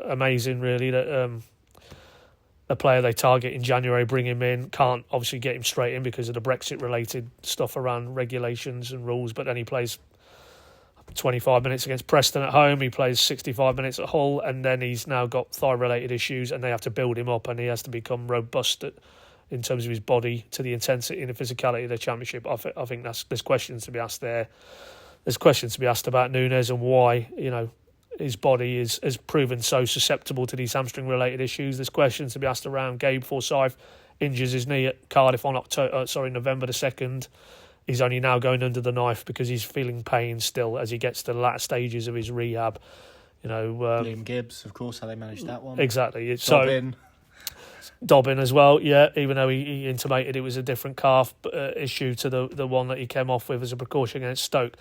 amazing, really, that a player they target in January, bring him in, can't obviously get him straight in because of the Brexit-related stuff around regulations and rules, but then he plays 25 minutes against Preston at home, he plays 65 minutes at Hull, and then he's now got thigh-related issues, and they have to build him up, and he has to become robust in terms of his body to the intensity and the physicality of the Championship. I think there's questions to be asked there. There's questions to be asked about Nunes and why, his body has proven so susceptible to these hamstring-related issues. There's questions to be asked around Gabe Forsyth, injures his knee at Cardiff on November the 2nd. he's only now going under the knife because he's feeling pain still as he gets to the latter stages of his rehab. Liam Gibbs, of course, how they managed that one. Exactly. Dobbin as well, yeah, even though he intimated it was a different calf issue to the one that he came off with as a precaution against Stoke.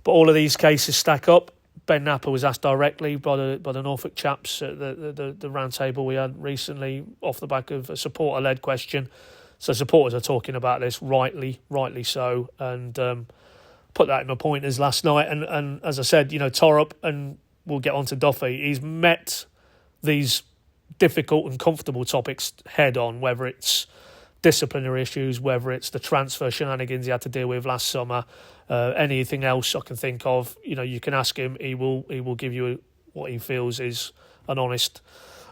But all of these cases stack up. Ben Napper was asked directly by the Norfolk chaps at the round table we had recently off the back of a supporter-led question. So supporters are talking about this, rightly so, and put that in my pointers last night. And as I said, Thorup, and we'll get on to Duffy, he's met these difficult and comfortable topics head on, whether it's disciplinary issues, whether it's the transfer shenanigans he had to deal with last summer, anything else I can think of. You can ask him, he will give you what he feels is an honest,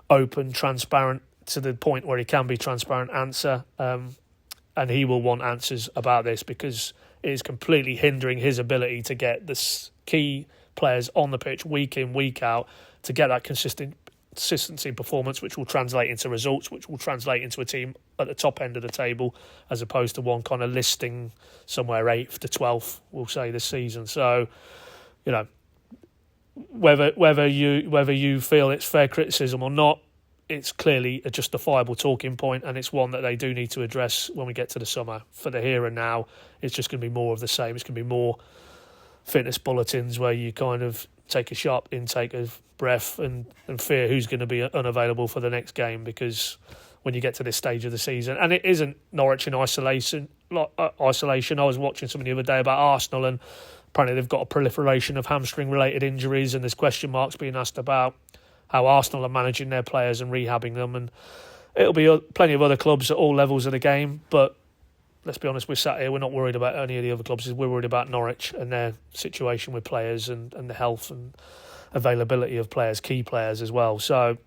open, transparent, to the point where he can be transparent answer, and he will want answers about this because it is completely hindering his ability to get the key players on the pitch week in, week out, to get that consistency performance, which will translate into results, which will translate into a team at the top end of the table, as opposed to one kind of listing somewhere 8th to 12th, we'll say, this season. So, whether you feel it's fair criticism or not, it's clearly a justifiable talking point, and it's one that they do need to address when we get to the summer. For the here and now, it's just going to be more of the same. It's going to be more fitness bulletins where you kind of take a sharp intake of breath and fear who's going to be unavailable for the next game, because when you get to this stage of the season, and it isn't Norwich in isolation. I was watching something the other day about Arsenal, and apparently they've got a proliferation of hamstring-related injuries, and there's question marks being asked about how Arsenal are managing their players and rehabbing them. And it'll be plenty of other clubs at all levels of the game, but let's be honest, we're sat here, we're not worried about any of the other clubs. We're worried about Norwich and their situation with players and the health and availability of players, key players as well. So,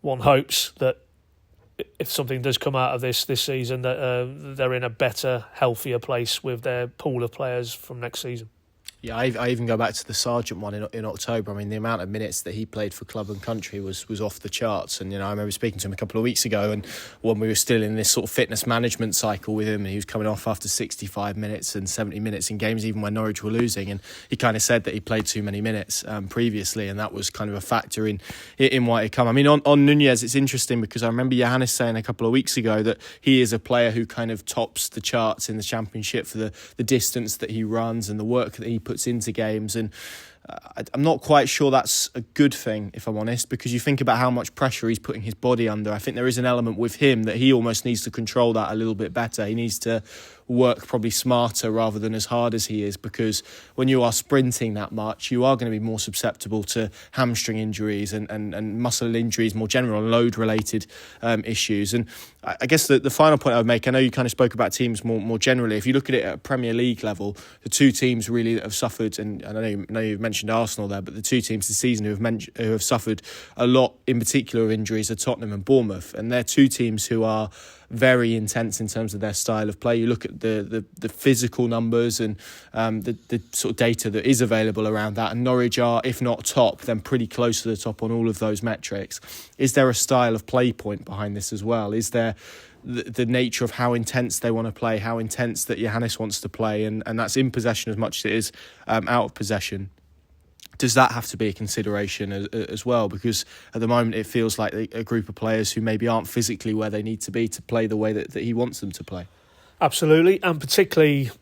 one hopes that if something does come out of this season, that they're in a better, healthier place with their pool of players from next season. Yeah, I even go back to the Sargent one in October. I mean, the amount of minutes that he played for club and country was off the charts. And, I remember speaking to him a couple of weeks ago, and when we were still in this sort of fitness management cycle with him, and he was coming off after 65 minutes and 70 minutes in games, even when Norwich were losing. And he kind of said that he played too many minutes previously, and that was kind of a factor in why it come. I mean, on Nunez, it's interesting because I remember Johannes saying a couple of weeks ago that he is a player who kind of tops the charts in the Championship for the distance that he runs and the work that he puts into games, and I'm not quite sure that's a good thing, if I'm honest, because you think about how much pressure he's putting his body under. I think there is an element with him that he almost needs to control that a little bit better. He needs to work probably smarter rather than as hard as he is, because when you are sprinting that much, you are going to be more susceptible to hamstring injuries and muscle injuries, more general load related issues. And I guess the final point I would make, I know you kind of spoke about teams more generally. If you look at it at a Premier League level, the two teams really that have suffered, and I know you've mentioned Arsenal there, but the two teams this season who have suffered a lot in particular of injuries are Tottenham and Bournemouth, and they're two teams who are very intense in terms of their style of play. You look at the physical numbers and the sort of data that is available around that, and Norwich are, if not top, then pretty close to the top on all of those metrics. Is there a style of play point behind this as well? Is there the nature of how intense they want to play, how intense that Johannes wants to play, and that's in possession as much as it is out of possession? Does that have to be a consideration as well? Because at the moment it feels like a group of players who maybe aren't physically where they need to be to play the way that he wants them to play. Absolutely, and particularly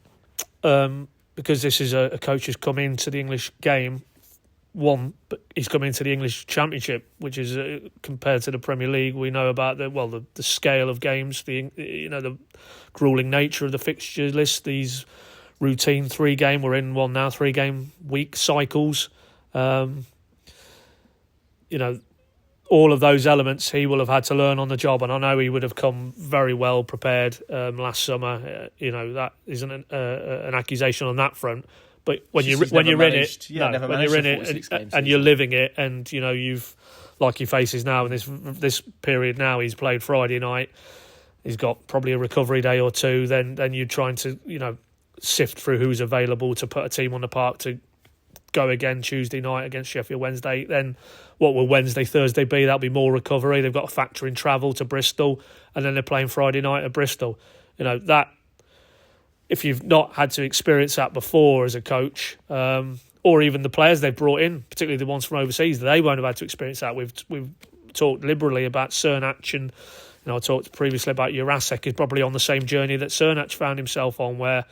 because this is a coach who's come into the English game. But he's come into the English Championship, which is compared to the Premier League. We know about the scale of games, the grueling nature of the fixture list. These routine 3-game week cycles. All of those elements he will have had to learn on the job, and I know he would have come very well prepared last summer. That isn't an accusation on that front. But when you're in it, and you're living it, and you've, like he faces now in this period now, he's played Friday night. He's got probably a recovery day or two. Then you're trying to sift through who's available to put a team on the park to go again Tuesday night against Sheffield Wednesday. Then what will Wednesday, Thursday be? That'll be more recovery. They've got to factor in travel to Bristol, and then they're playing Friday night at Bristol. That if you've not had to experience that before as a coach, or even the players they've brought in, particularly the ones from overseas, they won't have had to experience that. We've talked liberally about Cernach, and I talked previously about Jurasek is probably on the same journey that Cernach found himself on, where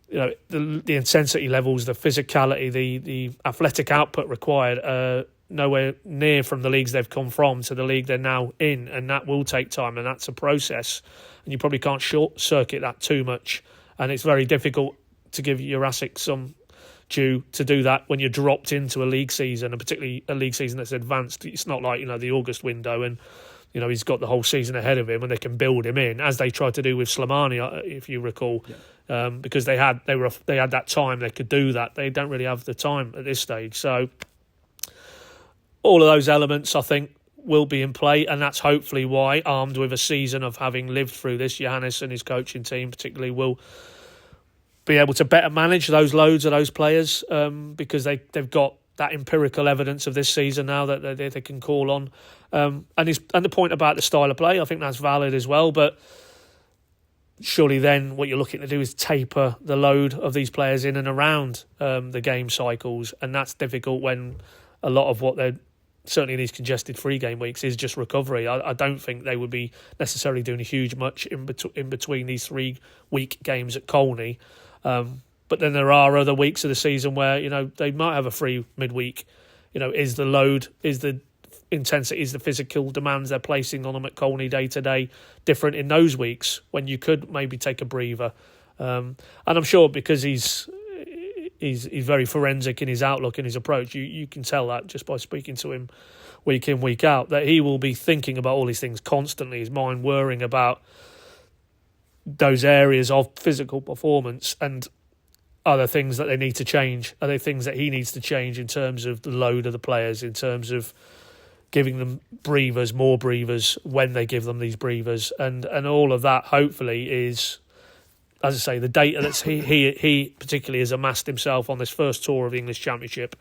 the intensity levels, the physicality, the athletic output required nowhere near from the leagues they've come from to the league they're now in, and that will take time, and that's a process, and you probably can't short circuit that too much, and it's very difficult to give Jurasek some due to do that when you're dropped into a league season, and particularly a league season that's advanced. It's not like the August window, and he's got the whole season ahead of him, and they can build him in, as they tried to do with Slimani, if you recall. Because they had that time, they could do that. They don't really have the time at this stage. So all of those elements, I think, will be in play, and that's hopefully why, armed with a season of having lived through this, Johannes and his coaching team particularly will be able to better manage those loads of those players, because they've got that empirical evidence of this season now that they can call on. And the point about the style of play, I think that's valid as well, but surely then what you're looking to do is taper the load of these players in and around the game cycles, and that's difficult when a lot of what they're certainly in these congested 3-game weeks is just recovery. I don't think they would be necessarily doing a huge much in between these 3-week games at Colney, but then there are other weeks of the season where they might have a free midweek. Is the load, is the intensity, is the physical demands they're placing on them at Colney day to day different in those weeks when you could maybe take a breather? And I'm sure because he's very forensic in his outlook and his approach, you can tell that just by speaking to him week in, week out, that he will be thinking about all these things constantly, his mind whirring about those areas of physical performance, and are there things that they need to change? Are there things that he needs to change in terms of the load of the players, in terms of giving them breathers, more breathers when they give them these breathers, and all of that hopefully is, as I say, the data that he particularly has amassed himself on this first tour of the English Championship,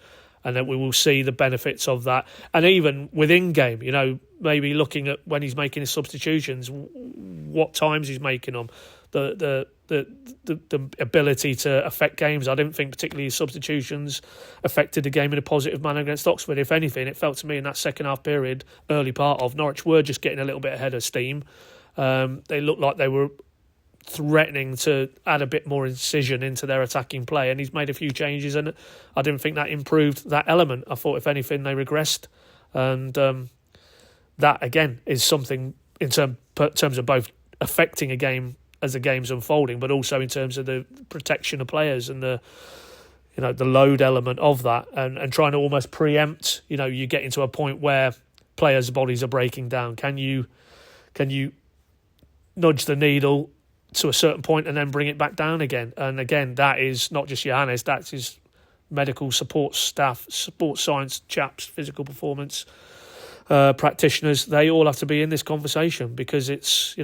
and that we will see the benefits of that. And even within game, maybe looking at when he's making his substitutions, what times he's making them, the ability to affect games. I didn't think particularly his substitutions affected the game in a positive manner against Oxford. If anything, it felt to me in that second half period, early part of, Norwich were just getting a little bit ahead of steam. They looked like they were threatening to add a bit more incision into their attacking play, and he's made a few changes, and I didn't think that improved that element. I thought if anything they regressed, and that again is something in terms of both affecting a game as the game's unfolding, but also in terms of the protection of players and the load element of that, and trying to almost preempt. You get into a point where players' bodies are breaking down. Can you nudge the needle to a certain point and then bring it back down again? And again, that is not just Johannes, that's his medical support staff, sports science chaps, physical performance practitioners. They all have to be in this conversation, because it's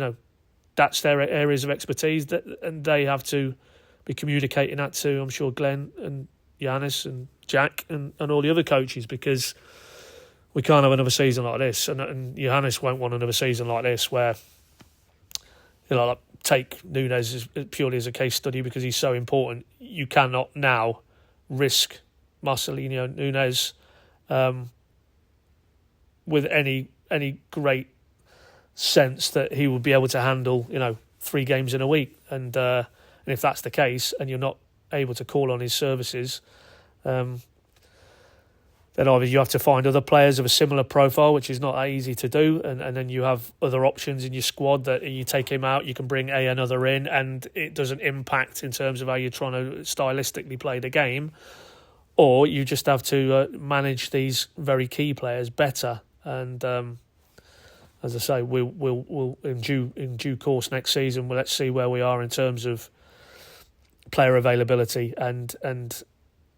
that's their areas of expertise, and they have to be communicating that to, I'm sure, Glenn and Johannes and Jack and all the other coaches, because we can't have another season like this, and Johannes won't want another season like this where like take Nunes purely as a case study because he's so important. You cannot now risk Marcelino Nunes with any great sense that he would be able to handle 3 games in a week, and if that's the case and you're not able to call on his services, then either you have to find other players of a similar profile, which is not that easy to do, and then you have other options in your squad that you take him out, you can bring another in, and it doesn't impact in terms of how you're trying to stylistically play the game, or you just have to manage these very key players better. And as I say, we'll in due course next season, let's see where we are in terms of player availability, and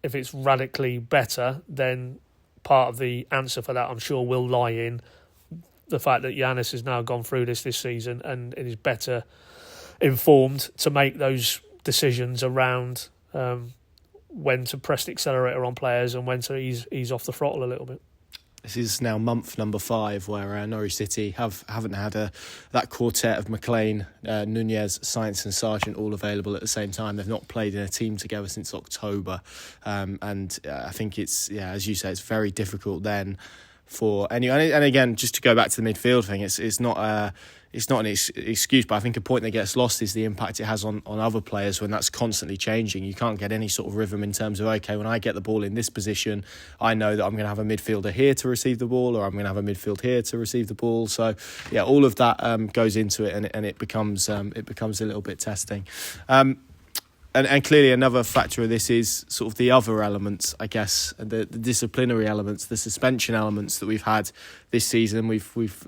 if it's radically better, then part of the answer for that, I'm sure, will lie in the fact that Johannes has now gone through this season and is better informed to make those decisions around when to press the accelerator on players and when to ease off the throttle a little bit. this is now month number 5 where Norwich City haven't had that quartet of McLean, Nunez, Science and Sargent all available at the same time. They've not played in a team together since October, and I think it's, as you say, it's very difficult then for anyone. And again, just to go back to the midfield thing, it's not an excuse, but I think a point that gets lost is the impact it has on other players when that's constantly changing. You can't get any sort of rhythm in terms of, okay, when I get the ball in this position, I know that I'm going to have a midfielder here to receive the ball, or I'm going to have a midfield here to receive the ball. So, all of that goes into it, and it becomes a little bit testing. And clearly another factor of this is sort of the other elements, I guess, the disciplinary elements, the suspension elements that we've had this season. We've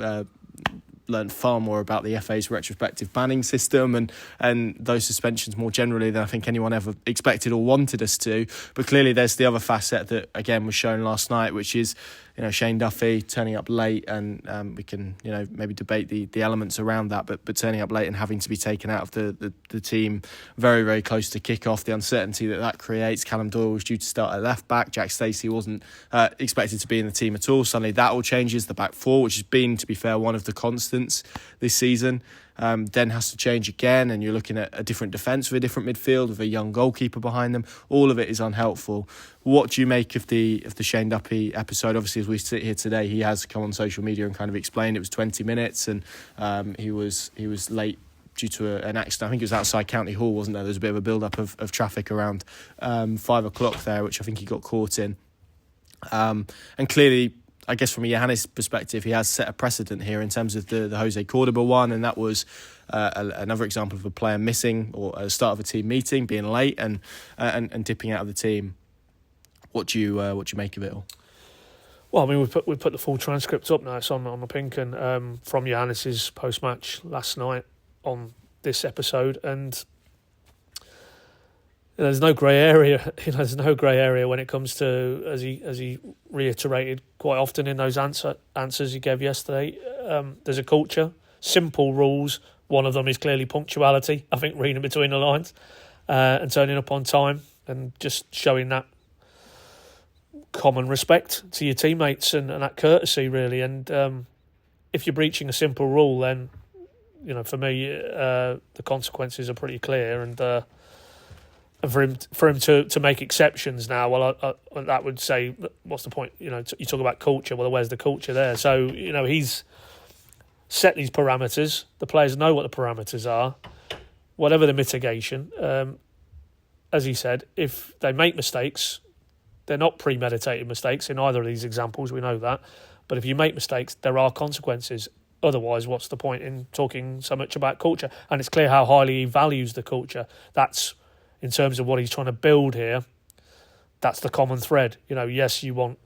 learned far more about the FA's retrospective banning system and those suspensions more generally than I think anyone ever expected or wanted us to. But clearly there's the other facet that, again, was shown last night, which is, Shane Duffy turning up late, and we can, maybe debate the elements around that, but turning up late and having to be taken out of the team very, very close to kick-off, the uncertainty that creates. Callum Doyle was due to start at left-back. Jack Stacey wasn't expected to be in the team at all. Suddenly that all changes. The back four, which has been, to be fair, one of the constants this season, then has to change again, and you're looking at a different defence with a different midfield, with a young goalkeeper behind them. All of it is unhelpful. What do you make of the Shane Duffy episode? Obviously, as we sit here today, he has come on social media and kind of explained it was 20 minutes, and he was late due to an accident. I think it was outside County Hall, wasn't there? There was a bit of a build-up of traffic around 5 o'clock there, which I think he got caught in. And clearly, I guess from a Johannes perspective, he has set a precedent here in terms of the Jose Cordoba one, and that was another example of a player missing or a start of a team meeting, being late and dipping out of the team. What do you make of it all? Well, I mean, we put the full transcript up now. It's on the PinkUn from Johannes's post match last night on this episode, and there's no grey area. There's no grey area when it comes to, as he reiterated quite often in those answers he gave yesterday. There's a culture, simple rules. One of them is clearly punctuality. I think reading between the lines and turning up on time and just showing that common respect to your teammates and that courtesy, really. And if you're breaching a simple rule, then for me the consequences are pretty clear. And for him to make exceptions now, well, that would say, what's the point? You talk about culture. Well, where's the culture there? So he's set these parameters. The players know what the parameters are. Whatever the mitigation, as he said, if they make mistakes, they're not premeditated mistakes in either of these examples. We know that. But if you make mistakes, there are consequences. Otherwise, what's the point in talking so much about culture? And it's clear how highly he values the culture. That's, in terms of what he's trying to build here, that's the common thread. Yes, you want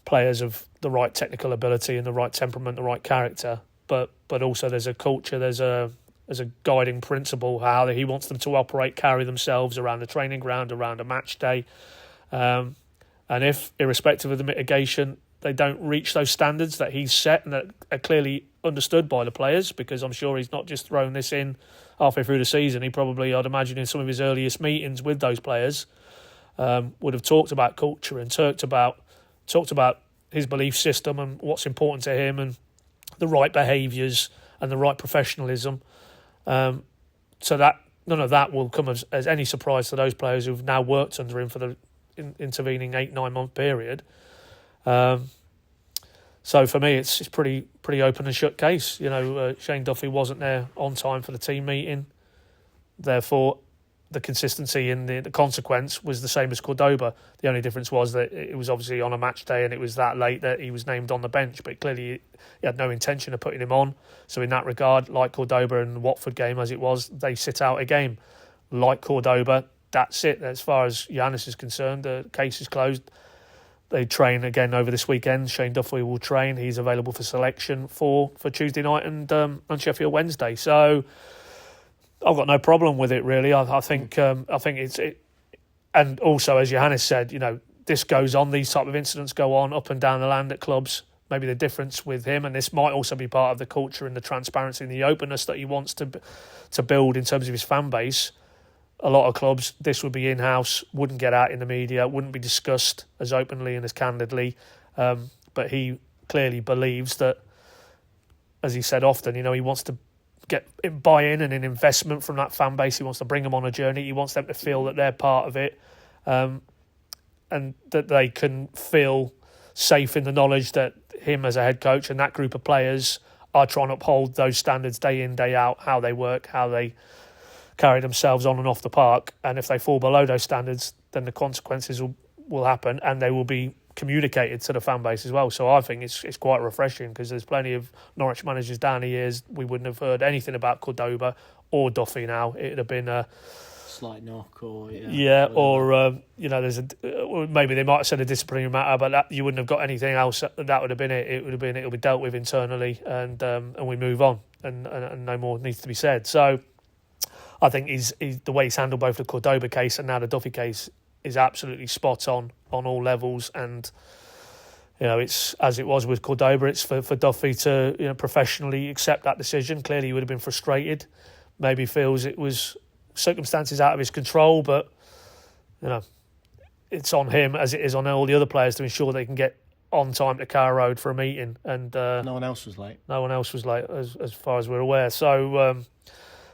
players of the right technical ability and the right temperament, the right character, but also there's a culture, there's a guiding principle how he wants them to operate, carry themselves around the training ground, around a match day. And if, irrespective of the mitigation, they don't reach those standards that he's set and that are clearly understood by the players, because I'm sure he's not just thrown this in halfway through the season. He probably, I'd imagine, in some of his earliest meetings with those players, would have talked about culture and talked about his belief system and what's important to him and the right behaviours and the right professionalism. So that none of that will come as any surprise to those players who've now worked under him for the intervening 8-9 month period. So for me, it's pretty open and shut case. Shane Duffy wasn't there on time for the team meeting. Therefore, the consistency in the consequence was the same as Cordoba. The only difference was that it was obviously on a match day and it was that late that he was named on the bench. But clearly, he had no intention of putting him on. So in that regard, like Cordoba and the Watford game as it was, they sit out a game. Like Cordoba, that's it. As far as Johannes is concerned, the case is closed. They train again over this weekend. Shane Duffy will train. He's available for selection for Tuesday night and on Sheffield Wednesday. So I've got no problem with it, really. I think it's it. And also, as Johannes said, this goes on. These type of incidents go on up and down the land at clubs. Maybe the difference with him, and this might also be part of the culture and the transparency and the openness that he wants to build in terms of his fan base. A lot of clubs, this would be in-house, wouldn't get out in the media, wouldn't be discussed as openly and as candidly. but he clearly believes that, as he said often, he wants to get buy-in and an investment from that fan base. He wants to bring them on a journey. He wants them to feel that they're part of it, and that they can feel safe in the knowledge that him as a head coach and that group of players are trying to uphold those standards day in, day out, how they work, how they carry themselves on and off the park. And if they fall below those standards, then the consequences will happen, and they will be communicated to the fan base as well. So I think it's quite refreshing, because there's plenty of Norwich managers down the years we wouldn't have heard anything about Cordoba or Duffy now. It'd have been a slight knock, or or maybe they might have said a disciplinary matter, but that, you wouldn't have got anything else. That would have been it. It'll be dealt with internally, and we move on, and no more needs to be said. So I think he's the way he's handled both the Cordoba case and now the Duffy case is absolutely spot on all levels. And it's as it was with Cordoba, it's for Duffy to professionally accept that decision. Clearly he would have been frustrated, maybe feels it was circumstances out of his control, but it's on him as it is on all the other players to ensure they can get on time to Carrow Road for a meeting. And no one else was late as far as we're aware. So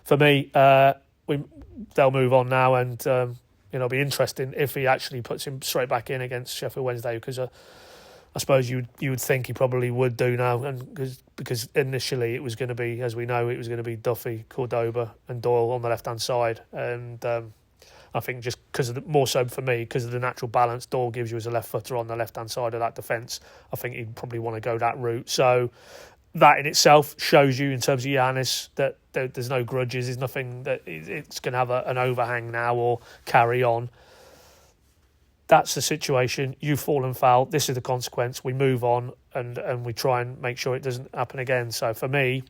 for me, they'll move on now, and it'll be interesting if he actually puts him straight back in against Sheffield Wednesday, because I suppose you would think he probably would do now, and because initially it was going to be, as we know, it was going to be Duffy, Cordoba and Doyle on the left-hand side. And I think just more so for me, because of the natural balance Doyle gives you as a left footer on the left-hand side of that defence, I think he'd probably want to go that route. So that in itself shows you, in terms of Johannes, that there's no grudges. There's nothing that it's going to have an overhang now or carry on. That's the situation. You've fallen foul. This is the consequence. We move on, and we try and make sure it doesn't happen again. So for me,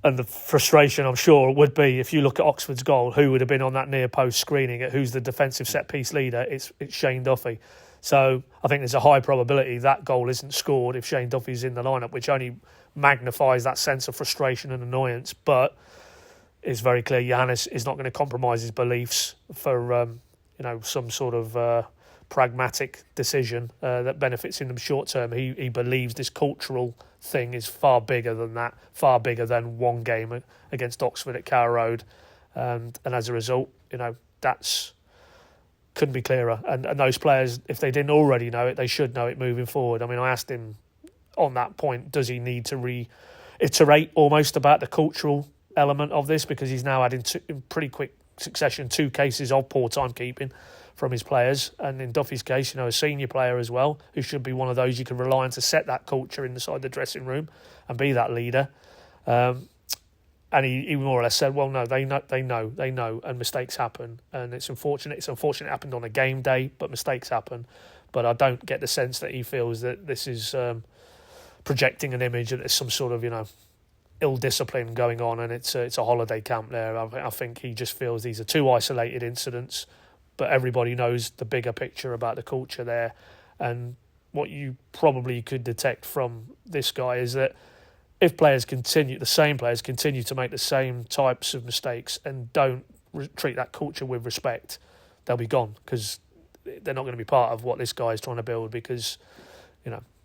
and the frustration I'm sure would be, if you look at Oxford's goal, who would have been on that near post screening it, who's the defensive set piece leader? It's Shane Duffy. So I think there's a high probability that goal isn't scored if Shane Duffy's in the lineup, which only magnifies that sense of frustration and annoyance. But it's very clear Johannes is not going to compromise his beliefs for some sort of pragmatic decision that benefits him short term. He believes this cultural thing is far bigger than that, far bigger than one game against Oxford at Carrow Road, and as a result, that's couldn't be clearer. And those players, if they didn't already know it, they should know it moving forward. I mean, I asked him on that point, does he need to reiterate almost about the cultural element of this, because he's now had in pretty quick succession 2 cases of poor timekeeping from his players, and in Duffy's case, a senior player as well, who should be one of those you can rely on to set that culture inside the dressing room and be that leader. And he more or less said, well, no, they know, and mistakes happen, and it's unfortunate. It's unfortunate it happened on a game day, but mistakes happen. But I don't get the sense that he feels that this is projecting an image that there's some sort of, ill discipline going on, and it's a holiday camp there. I think he just feels these are 2 isolated incidents, but everybody knows the bigger picture about the culture there. And what you probably could detect from this guy is that if the same players continue to make the same types of mistakes and don't treat that culture with respect, they'll be gone, because they're not going to be part of what this guy is trying to build. Because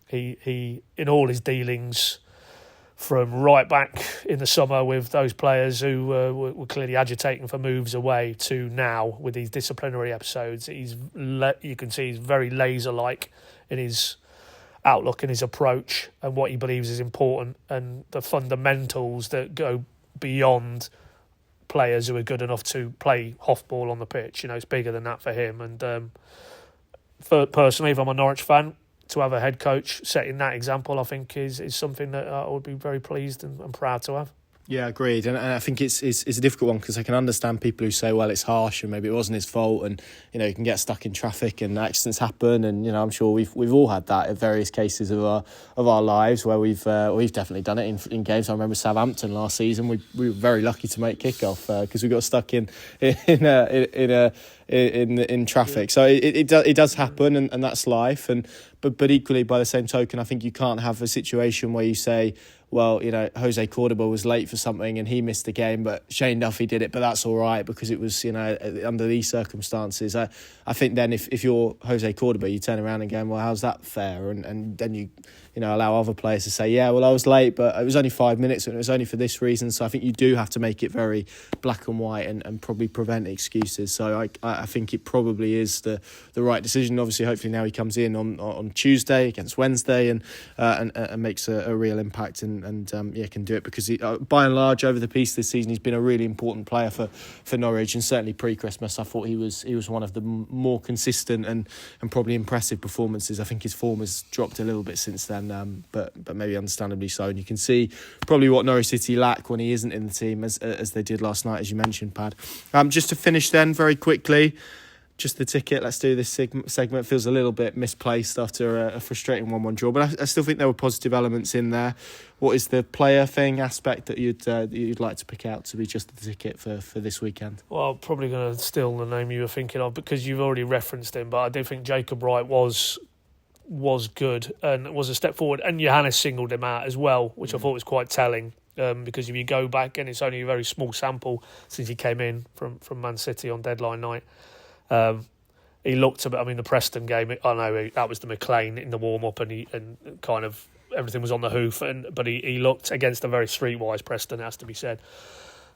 he in all his dealings, from right back in the summer with those players who were clearly agitating for moves away, to now with these disciplinary episodes, you can see he's very laser-like in his outlook and his approach and what he believes is important, and the fundamentals that go beyond players who are good enough to play Hoff ball on the pitch. It's bigger than that for him. And personally, if I'm a Norwich fan, to have a head coach setting that example, I think is something that I would be very pleased and proud to have. Yeah, agreed. And I think it's a difficult one, because I can understand people who say, well, it's harsh and maybe it wasn't his fault, and you can get stuck in traffic and accidents happen, and I'm sure we've all had that at various cases of our lives where we've definitely done it in games. I remember Southampton last season. We were very lucky to make kickoff because we got stuck in in traffic. So it does happen, and that's life. But equally, by the same token, I think you can't have a situation where you say, well, Jose Cordoba was late for something and he missed the game, but Shane Duffy did it, but that's all right because it was, under these circumstances. I think then if you're Jose Cordoba, you turn around and go, well, how's that fair? And then you allow other players to say, yeah, well, I was late, but it was only 5 minutes and it was only for this reason. So I think you do have to make it very black and white and probably prevent excuses. So I think it probably is the right decision. Obviously, hopefully now he comes in on Tuesday against Wednesday and makes a real impact and can do it because he, by and large over the piece this season he's been a really important player for Norwich, and certainly pre-Christmas I thought he was one of the more consistent and probably impressive performances. I think his form has dropped a little bit since then, but maybe understandably so, and you can see probably what Norwich City lack when he isn't in the team as they did last night, as you mentioned, Pad. Just to finish then very quickly, just the ticket. Let's do this segment. Feels a little bit misplaced after a frustrating 1-1 draw, but I still think there were positive elements in there. What is the player thing aspect that you'd like to pick out to be just the ticket for this weekend? Well, I'm probably going to steal the name you were thinking of because you've already referenced him, but I do think Jacob Wright was good and was a step forward, and Johannes singled him out as well, which I thought was quite telling. Because if you go back, and it's only a very small sample since he came in from Man City on deadline night. He looked a bit. I mean, the Preston game. I know that was the McLean in the warm up, and kind of everything was on the hoof. But he looked against a very streetwise Preston, it has to be said.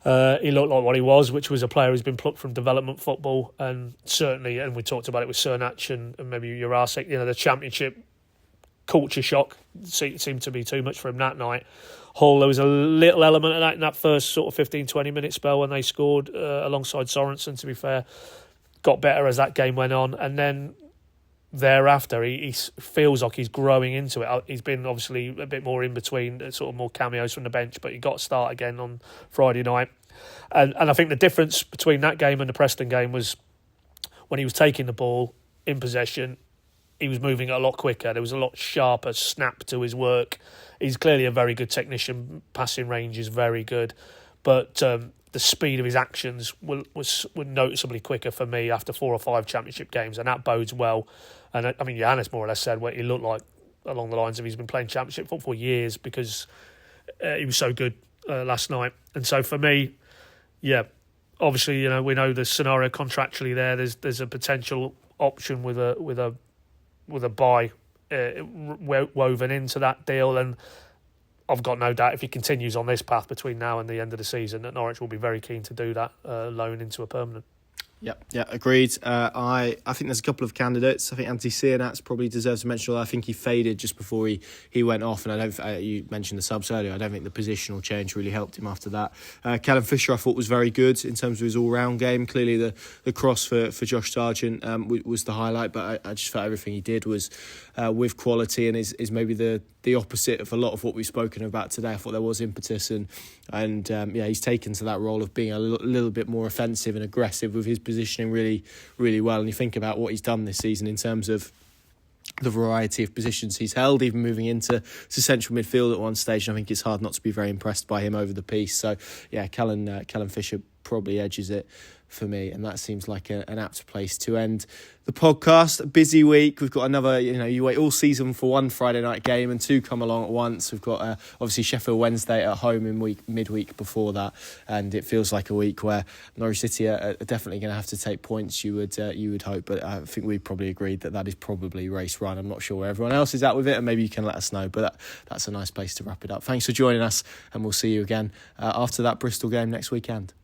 He looked like what he was, which was a player who's been plucked from development football, and certainly, and we talked about it with Cernach and maybe Jurasek. The Championship culture shock seemed to be too much for him that night. Hull, there was a little element of that in that first sort of 15-20 minute spell when they scored alongside Sorensen, to be fair. Got better as that game went on, and then thereafter he feels like he's growing into it. He's been obviously a bit more in between, sort of more cameos from the bench, but he got a start again on Friday night. And I think the difference between that game and the Preston game was when he was taking the ball in possession, he was moving a lot quicker. There was a lot sharper snap to his work. He's clearly a very good technician. Passing range is very good, but the speed of his actions were noticeably quicker for me after 4 or 5 Championship games, and that bodes well. And I mean, Johannes more or less said what he looked like along the lines of he's been playing Championship football for years because he was so good last night. And so for me, yeah, obviously we know the scenario contractually there. There's a potential option with a buy woven into that deal, and I've got no doubt if he continues on this path between now and the end of the season that Norwich will be very keen to do that loan into a permanent. Yeah, agreed. I think there's a couple of candidates. I think Antti Cernach probably deserves a mention. I think he faded just before he went off, and I don't. You mentioned the subs earlier. I don't think the positional change really helped him after that. Callum Fisher, I thought, was very good in terms of his all-round game. Clearly, the cross for Josh Sargent was the highlight, but I just felt everything he did was with quality and is maybe the opposite of a lot of what we've spoken about today. I thought there was impetus and he's taken to that role of being a little bit more offensive and aggressive with his positioning really, really well. And you think about what he's done this season in terms of the variety of positions he's held, even moving into central midfield at one stage. And I think it's hard not to be very impressed by him over the piece. So, yeah, Callum Fisher probably edges it for me, and that seems like an apt place to end the podcast. A busy week. We've got another, you wait all season for one Friday night game and 2 come along at once. We've got obviously Sheffield Wednesday at home in midweek before that, and it feels like a week where Norwich City are definitely going to have to take points, you would hope, but I think we probably agreed that is probably race run. I'm not sure where everyone else is at with it, and maybe you can let us know, but that's a nice place to wrap it up. Thanks for joining us, and we'll see you again after that Bristol game next weekend.